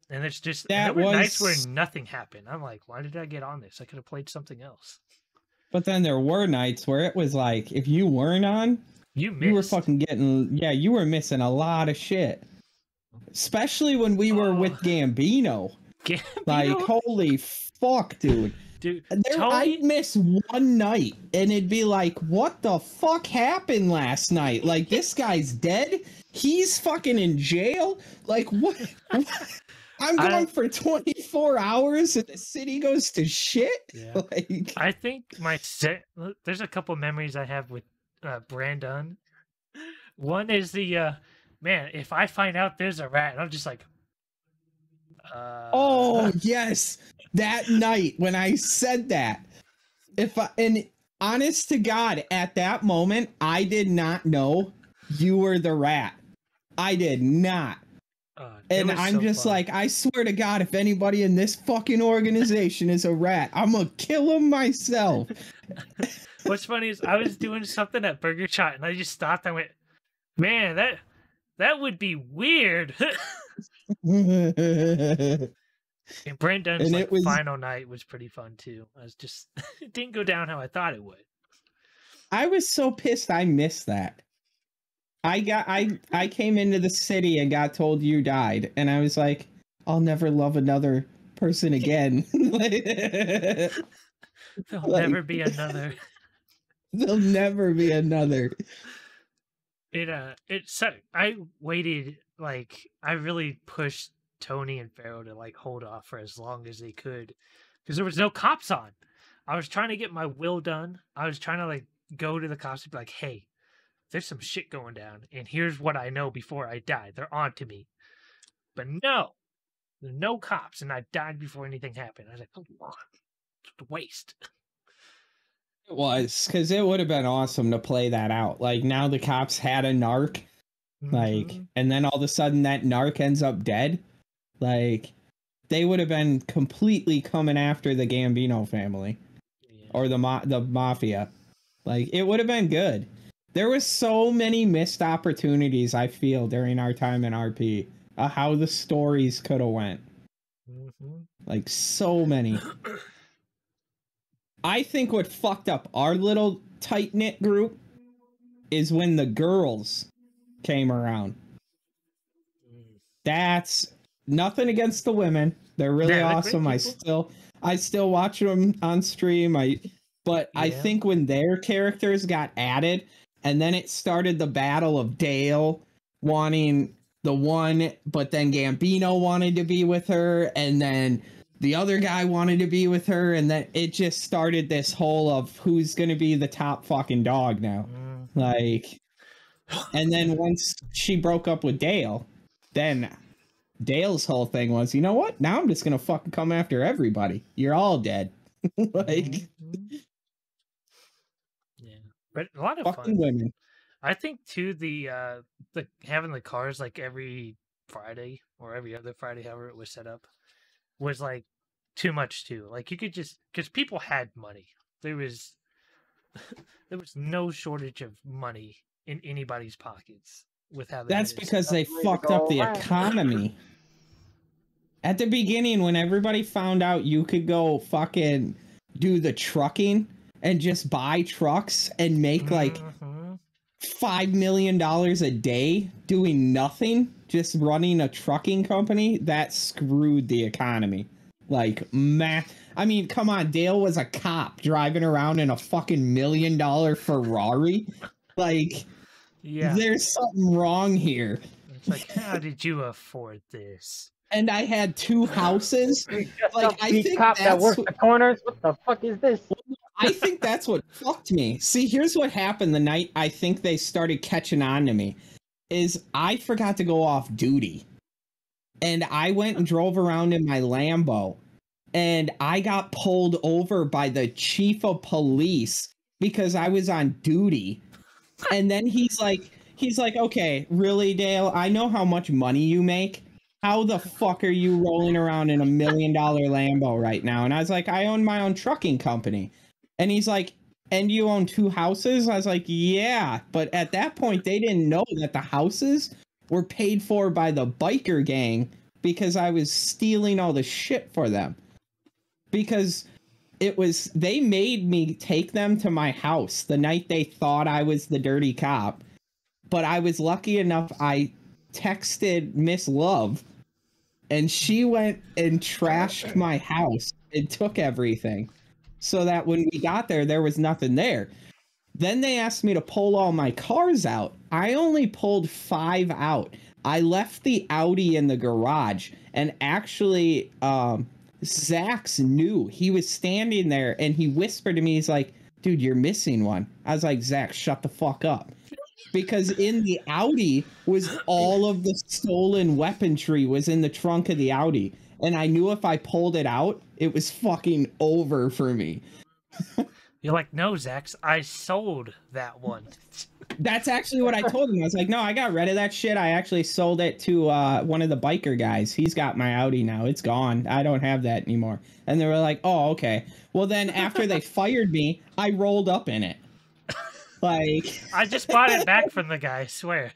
And it's just there were nights where nothing happened. I'm like, why did I get on this? I could have played something else. But then there were nights where it was like, if you weren't on, you were fucking getting, you were missing a lot of shit. Especially when we were with Gambino. Like, holy fuck, dude. Dude, I'd miss one night and it'd be like, what the fuck happened last night? Like, this guy's dead? He's fucking in jail? Like, what? I'm going for 24 hours and the city goes to shit? Yeah. Like, I think there's a couple memories I have with Brandon. One is the, man, if I find out there's a rat, and I'm just like, oh, yes. That night when I said that, and honest to God, at that moment, I did not know you were the rat. I did not. And I'm just like, I swear to God, if anybody in this fucking organization is a rat, I'm gonna kill him myself. What's funny is I was doing something at Burger Shot and I just stopped. I went, man, that would be weird. And Brandon's final night was pretty fun too. I was just it didn't go down how I thought it would. I was so pissed I missed that. I came into the city and got told you died, and I was like, I'll never love another person again. There'll never be another. There'll never be another. I waited, like, I really pushed Tony and Pharaoh to like hold off for as long as they could because there was no cops on. I was trying to get my will done. I was trying to like go to the cops and be like, hey, there's some shit going down and here's what I know before I die. They're on to me. But no, there's no cops and I died before anything happened. I was like, oh, it's a waste. It was, because it would have been awesome to play that out. Like, now the cops had a narc, like, and then all of a sudden that narc ends up dead. Like, they would have been completely coming after the Gambino family or the mafia. Like, it would have been good. There was so many missed opportunities, I feel, during our time in RP. How the stories could have went. Like, so many. I think what fucked up our little tight-knit group is when the girls came around. That's nothing against the women. They're really awesome. I still watch them on stream. I think when their characters got added, and then it started the battle of Dale wanting the one, but then Gambino wanted to be with her, and then the other guy wanted to be with her, and then it just started this whole of who's going to be the top fucking dog now. Like, and then once she broke up with Dale, then Dale's whole thing was, you know what? Now I'm just going to fucking come after everybody. You're all dead. Like, yeah, but a lot of fucking fun. Women. I think too the having the cars like every Friday or every other Friday, however it was set up, was like too much too. Like, you could just, because people had money. There was no shortage of money in anybody's pockets with how That's because they Way to fucked go, up the Ryan. economy. At the beginning, when everybody found out you could go fucking do the trucking and just buy trucks and make like $5 million a day doing nothing, just running a trucking company, that screwed the economy. Like, I mean, come on, Dale was a cop driving around in a fucking $1 million Ferrari. Like, yeah, there's something wrong here. it's like, how did you afford this? And I had 2 houses. Just Like, some I beat think cop that that's works what- the corners. What the fuck is this? I think that's what fucked me. See, here's what happened the night I think they started catching on to me. Is I forgot to go off duty. And I went and drove around in my Lambo. And I got pulled over by the chief of police because I was on duty. And then he's like, okay, really, Dale? I know how much money you make. How the fuck are you rolling around in $1 million Lambo right now? And I was like, I own my own trucking company. And he's like, and you own 2 houses? I was like, yeah. But at that point, they didn't know that the houses were paid for by the biker gang because I was stealing all the shit for them. Because they made me take them to my house the night they thought I was the dirty cop. But I was lucky enough, I texted Miss Love, and she went and trashed my house and took everything. So that when we got there, there was nothing there. Then they asked me to pull all my cars out. I only pulled 5 out. I left the Audi in the garage, and actually, Zach's knew. He was standing there, and he whispered to me, he's like, dude, you're missing one. I was like, Zach, shut the fuck up. Because in the Audi was all of the stolen weaponry was in the trunk of the Audi. And I knew if I pulled it out, it was fucking over for me. You're like, no, Zax, I sold that one. That's actually what I told him. I was like, no, I got rid of that shit. I actually sold it to one of the biker guys. He's got my Audi now. It's gone. I don't have that anymore. And they were like, oh, okay. Well, then after they fired me, I rolled up in it. Like, I just bought it back from the guy, I swear.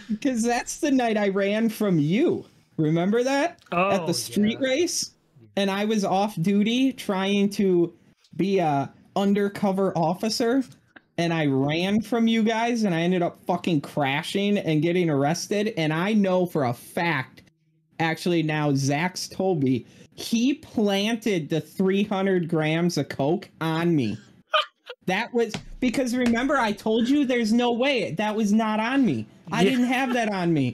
Because that's the night I ran from you. Remember that? Oh, at the street yeah. race? And I was off duty trying to be a undercover officer. And I ran from you guys and I ended up fucking crashing and getting arrested. And I know for a fact, actually now Zach's told me, he planted the 300 grams of coke on me. That was because remember I told you there's no way that was not on me. I didn't have that on me.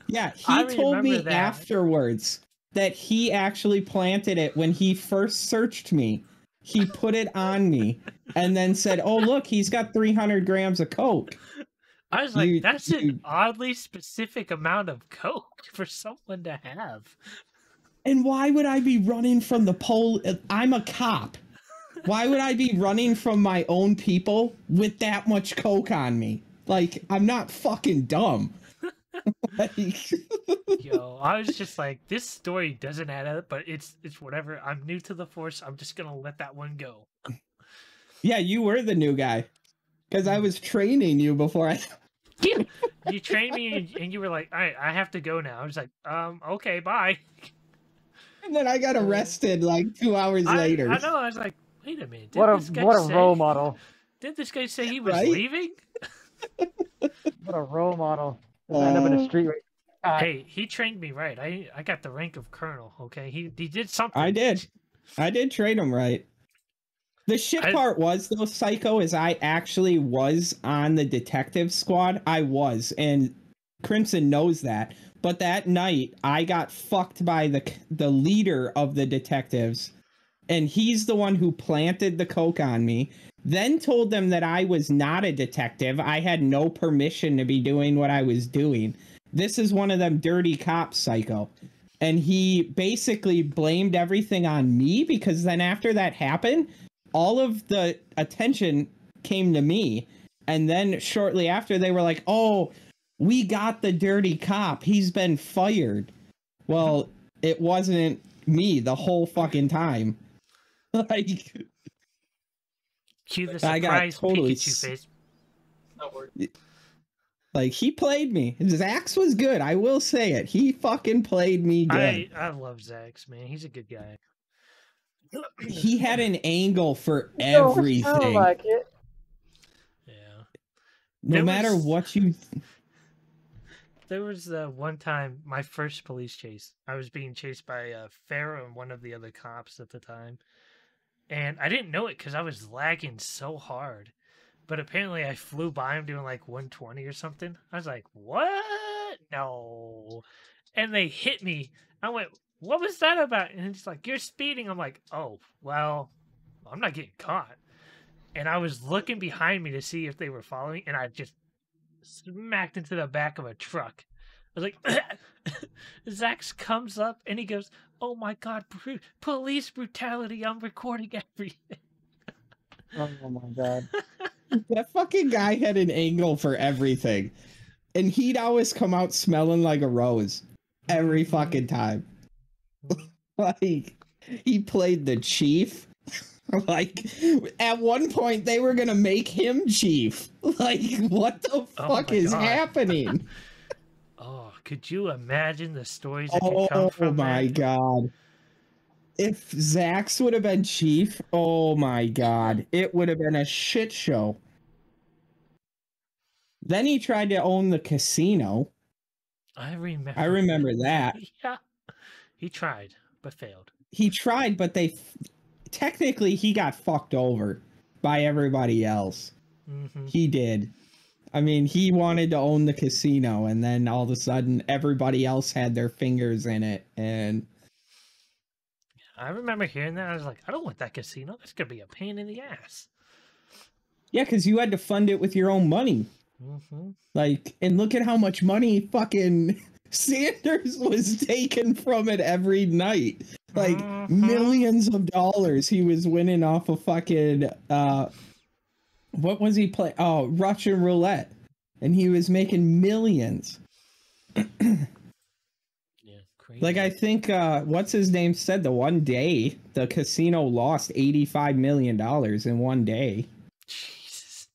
Yeah, he told me that. afterwards that he actually planted it when he first searched me. He put it on me and then said, oh, look, he's got 300 grams of coke. I was like, that's an oddly specific amount of coke for someone to have. And why would I be running from the pole? I'm a cop. Why would I be running from my own people with that much coke on me? Like, I'm not fucking dumb. Like... Yo, I was just like, this story doesn't add up, but it's whatever. I'm new to the force. I'm just gonna let that one go. Yeah, you were the new guy. Because I was training you before I... You trained me and you were like, all right, I have to go now. I was like, okay, bye. And then I got arrested like 2 hours later. I know, I was like, wait a minute. What a role model. Did this guy say he was Right? leaving? What a role model. Just end up in a street race. Hey, he trained me right. I got the rank of colonel, okay? He did something. I did train him right. The shit part was, though, Psycho, is I actually was on the detective squad. I was, and Crimson knows that. But that night, I got fucked by the leader of the detectives, and he's the one who planted the coke on me, then told them that I was not a detective. I had no permission to be doing what I was doing. This is one of them dirty cops, Psycho. And he basically blamed everything on me, because then after that happened, all of the attention came to me. And then shortly after, they were like, oh, we got the dirty cop. He's been fired. Well, it wasn't me the whole fucking time. Like, Cue the I got surprise totally Pikachu face. Like, he played me. Zax was good. I will say it. He fucking played me good. I love Zax, man. He's a good guy. He had an angle for Sound everything. like it. Yeah. No matter what you... There was one time, my first police chase. I was being chased by Pharaoh and one of the other cops at the time. And I didn't know it because I was lagging so hard. But apparently I flew by him doing like 120 or something. I was like, what? No. And they hit me. I went, what was that about? And it's like, you're speeding. I'm like, oh, well, I'm not getting caught. And I was looking behind me to see if they were following, and I just smacked into the back of a truck. I was like, Zax comes up and he goes, oh my God, police brutality. I'm recording everything. Oh my God. That fucking guy had an angle for everything. And he'd always come out smelling like a rose. Every fucking time. Like, he played the chief. Like, at one point, they were gonna make him chief. Like, what the fuck is happening? Oh, could you imagine the stories that could come from Oh my God. If Zax would have been chief, oh my God, it would have been a shit show. Then he tried to own the casino. I remember. I remember that. Yeah. He tried, but failed. He tried, but technically he got fucked over by everybody else. Mm-hmm. He did. I mean, he wanted to own the casino, and then all of a sudden everybody else had their fingers in it, and I remember hearing that. I was like, I don't want that casino. That's going to be a pain in the ass. yeah, because you had to fund it with your own money. Mm-hmm. Like, and look at how much money fucking Sanders was taking from it every night. Like, millions of dollars he was winning off of fucking, what was he playing? Oh, Russian roulette. And he was making millions. Yeah, crazy. Like, I think, what's his name said the one day, the casino lost $85 million in one day. Jesus.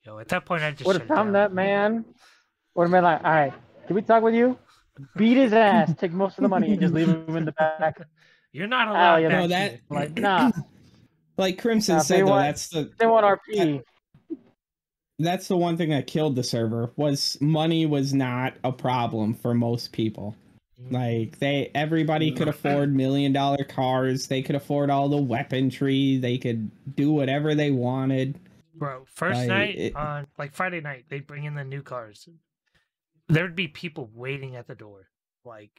Yo, at that point, I just Would have found that man. Would have been like, all right, can we talk with you? Beat his ass, take most of the money, and just leave him in the back. You're not allowed yeah, back no, that- here. Like, nah. Like Crimson Nah, said, they though, want- They want RP. that's the one thing that killed the server, was money was not a problem for most people. Like, everybody could afford $1 million cars, they could afford all the weaponry, they could do whatever they wanted. Bro, first Like, night on, like, Friday night, they'd bring in the new cars. There would be people waiting at the door. Like,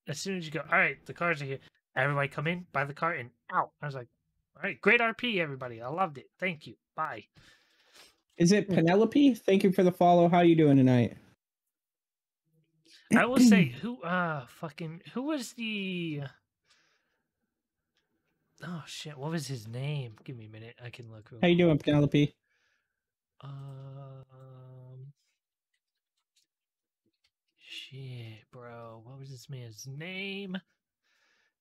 as soon as you go, all right, the cars are here. Everybody come in, buy the car, and out. I was like, all right, great RP, everybody. I loved it. Thank you. Bye. Is it Penelope? Thank you for the follow. How you doing tonight? I will say, who was the... Oh, shit, what was his name? Give me a minute. I can look. How you doing, Penelope? Shit, bro. What was this man's name?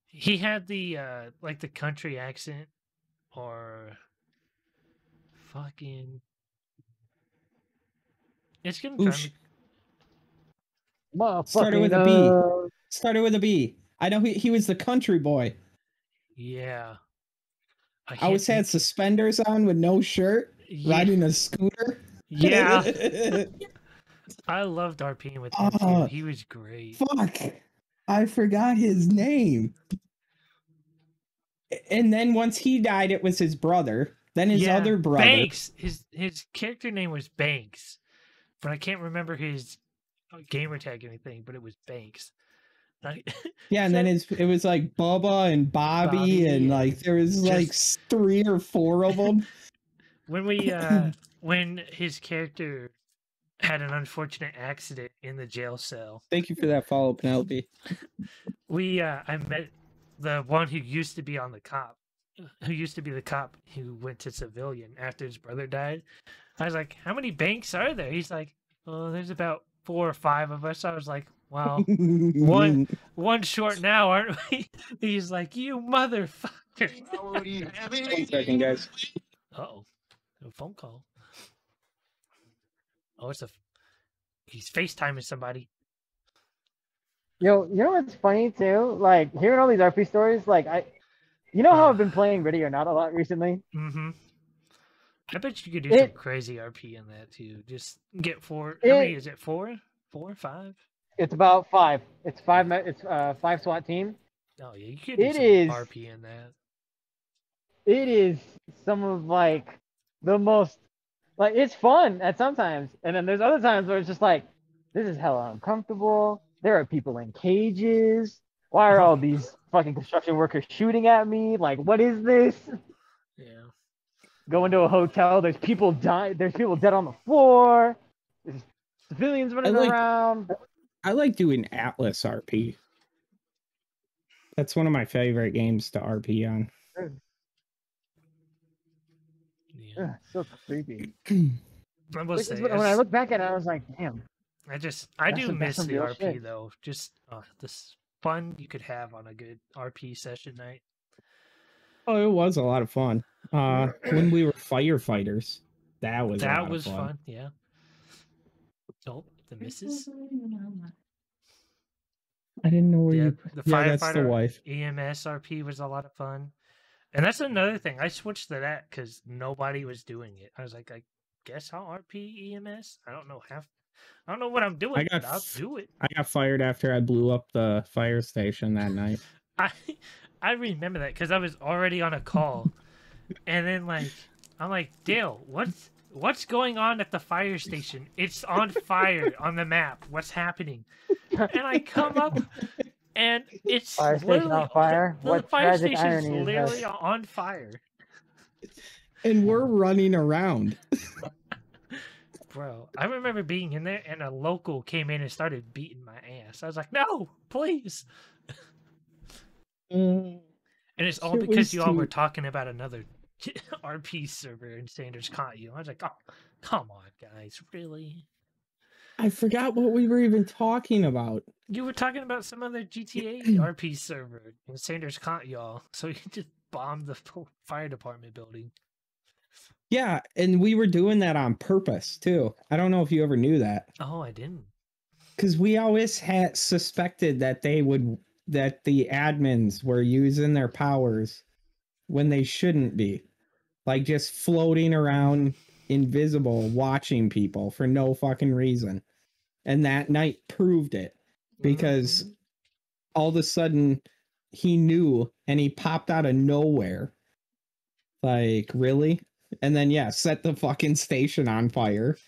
He had the, like, the country accent, or fucking... It's gonna drive me... Started with a B. Started with a B. I know he was the country boy. Yeah. I always had suspenders on with no shirt, riding a scooter. Yeah. I loved RPing with him too. He was great. Fuck. I forgot his name. And then once he died, it was his brother. Then his other brother. Banks. His character name was Banks. But I can't remember his gamer tag or anything, but it was Banks. Yeah, and then it was like Bubba and Bobby and like there was like 3 or 4 of them. When we when his character had an unfortunate accident in the jail cell. Thank you for that follow, Penelope. I met the one who used to be on the cop, who used to be the cop who went to civilian after his brother died. I was like, how many Banks are there? He's like, oh, there's about 4 or 5 of us. I was like, well, one short now, aren't we? He's like, you motherfucker. 1 second, guys. Uh-oh. A phone call. Oh, he's FaceTiming somebody. Yo, you know what's funny too? Like hearing all these RP stories, like you know how I've been playing Ready or Not a lot recently. Mm-hmm. I bet you could do some crazy RP in that too. Just get four. How many is it? 4, 5? It's about 5. It's 5. It's 5 SWAT team. Oh yeah, you could do some RP in that. It is some of like the most like it's fun at sometimes, and then there's other times where it's just like this is hella uncomfortable. There are people in cages. Why are all these fucking construction workers shooting at me? Like, what is this? Yeah. Go into a hotel. There's people dying. There's people dead on the floor. There's civilians running around. I like doing Atlas RP. That's one of my favorite games to RP on. Yeah, so creepy. I will say, when I look back at it, I was like, damn. I do miss the RP though. Just this fun you could have on a good RP session night. Oh, it was a lot of fun. When we were firefighters, that was fun. Yeah. Oh, the missus. I didn't know where you. The firefighter, that's the wife. EMS RP was a lot of fun, and that's another thing. I switched to that because nobody was doing it. I was like, I guess I'll RP EMS. I don't know what I'm doing. I'll do it. I got fired after I blew up the fire station that night. I remember that because I was already on a call, and then I'm like, Dale, what's going on at the fire station? It's on fire on the map. What's happening? And I come up, and it's fire station on fire. The fire station's literally on fire. And we're running around. Bro, I remember being in there, and a local came in and started beating my ass. I was like, no, please. And it's all because you all were talking about another RP server and Sanders caught you. I was like, oh, come on, guys, really? I forgot what we were even talking about. You were talking about some other GTA RP server, and Sanders caught y'all, so he just bombed the fire department building. Yeah, and we were doing that on purpose, too. I don't know if you ever knew that. Oh, I didn't. Because we always had suspected that that the admins were using their powers when they shouldn't be. Like just floating around invisible, watching people for no fucking reason. And that night proved it. Because all of a sudden he knew and he popped out of nowhere. Like, really? And then, yeah, set the fucking station on fire.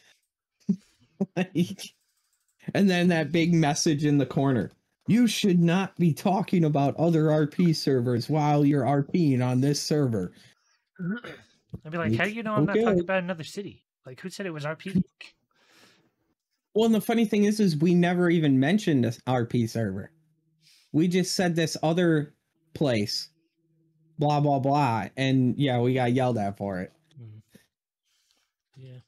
And then that big message in the corner. You should not be talking about other RP servers while you're RPing on this server. I'd be like, how do you know I'm not talking about another city? Like, who said it was RP? Well, and the funny thing is we never even mentioned this RP server. We just said this other place. Blah, blah, blah. And yeah, we got yelled at for it. Yeah.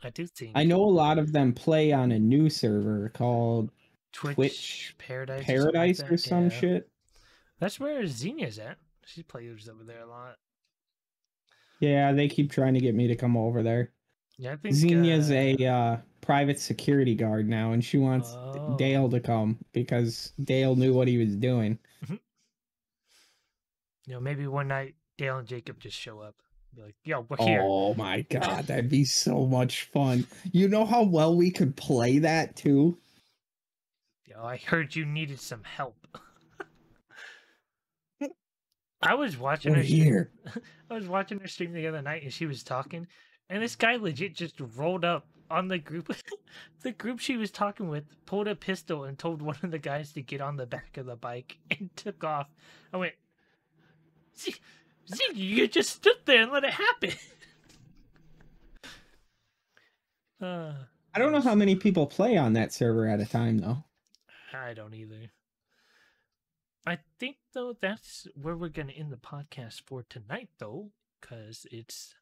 I do think. I know a lot of them play on a new server called Twitch Paradise or some shit. That's where Xenia's at. She plays over there a lot. Yeah, they keep trying to get me to come over there. Yeah, I think Xenia's a private security guard now, and she wants Dale to come because Dale knew what he was doing. Maybe one night Dale and Jacob just show up. Be like, yo, we're here. Oh my god, that'd be so much fun. You know how well we could play that too? Yo, I heard you needed some help. I was watching her here. I was watching her stream the other night and she was talking, and this guy legit just rolled up on the group. The group she was talking with pulled a pistol and told one of the guys to get on the back of the bike and took off. I went, Zeke, you just stood there and let it happen. I don't know how many people play on that server at a time, though. I don't either. I think, though, that's where we're going to end the podcast for tonight, though, because it's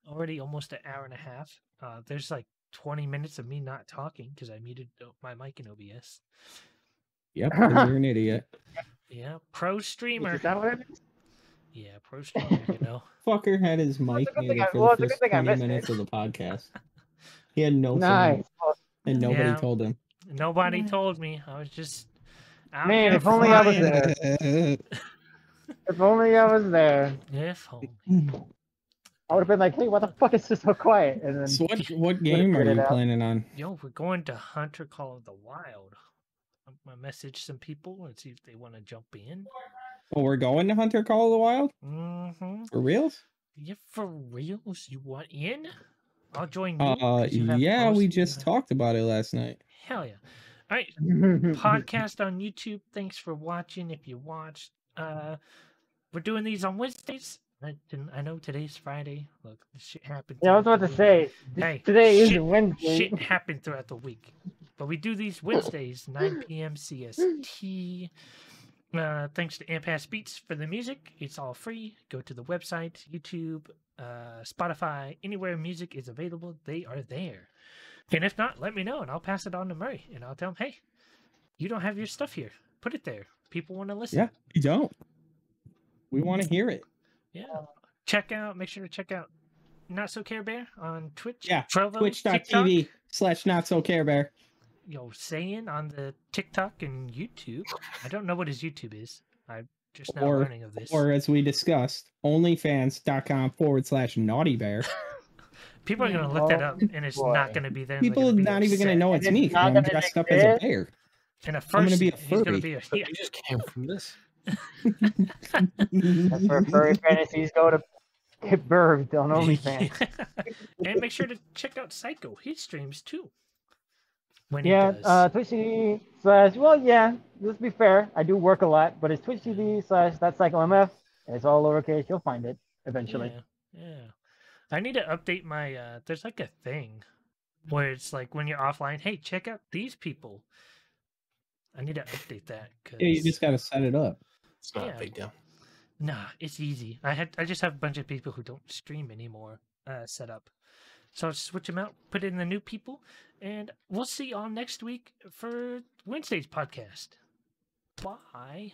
already almost an hour and a half. There's like 20 minutes of me not talking because I muted my mic in OBS. Yep, you're an idiot. Yeah, pro streamer. Is that what it is? Yeah, pro streamer, you know. Fucker had his Well, it's mic a good thing muted I- for well, the it's a good first thing I 20 missed minutes it. of the podcast. He had no Nice. sound, and nobody Yeah. told him. Nobody told me. I was just out Man, here if only I was flying. there. If only I was there. If only. I would have been like, hey, why the fuck is this so quiet? And then So what game are figured it you out. planning on? Yo, we're going to Hunter Call of the Wild. I'm gonna message some people and see if they want to jump in. Oh, we're going to Hunter Call of the Wild? Mm-hmm. For reals? Yeah, for reals? You want in? I'll join you. 'cause you have Yeah, most we and you just have- talked about it last night. Hell yeah. All right, podcast on YouTube. Thanks for watching. If you watched, we're doing these on Wednesdays. I know today's Friday. Look, this shit happened. Yeah, I was throughout about the to week. say, Hey, today is shit- Wednesday. Shit happened throughout the week, but we do these Wednesdays, 9 p.m. CST. Thanks to Ampass Beats for the music. It's all free. Go to the website, YouTube, Spotify, anywhere music is available, they are there. And if not, let me know and I'll pass it on to Murray and I'll tell him, hey, you don't have your stuff here. Put it there. People want to listen. Yeah, you don't. We want to hear it. Yeah. Make sure to check out Not So Care Bear on Twitch. Yeah, Trovo, TikTok. Twitch.tv/NotSoCareBear. Yo, saying on the TikTok and YouTube. I don't know what his YouTube is. I'm just now Or- learning of this. Or as we discussed, onlyfans.com/NaughtyBear. People are going to look that up and it's boy. not going to be there. and they're People are gonna be not even going to upset. know it's And me it's 'cause not I'm gonna dressed up as a exist. bear. And at I'm gonna first, be a he's going to furry. be a. So Yeah. you just came from this. That's where furry fantasies go to get birthed on OnlyFans. And make sure to check out Psycho. He streams too. When he Yeah, does. Twitch TV / well, yeah, let's be fair. I do work a lot, but it's Twitch TV / that's PsychoMF. And it's all lowercase. You'll find it eventually. Yeah. I need to update my. There's like a thing where it's like when you're offline, hey, check out these people. I need to update that. Cause... Yeah, you just got to set it up. It's not Yeah. a big deal. Nah, it's easy. I just have a bunch of people who don't stream anymore set up. So I'll switch them out, put in the new people, and we'll see y'all next week for Wednesday's podcast. Bye.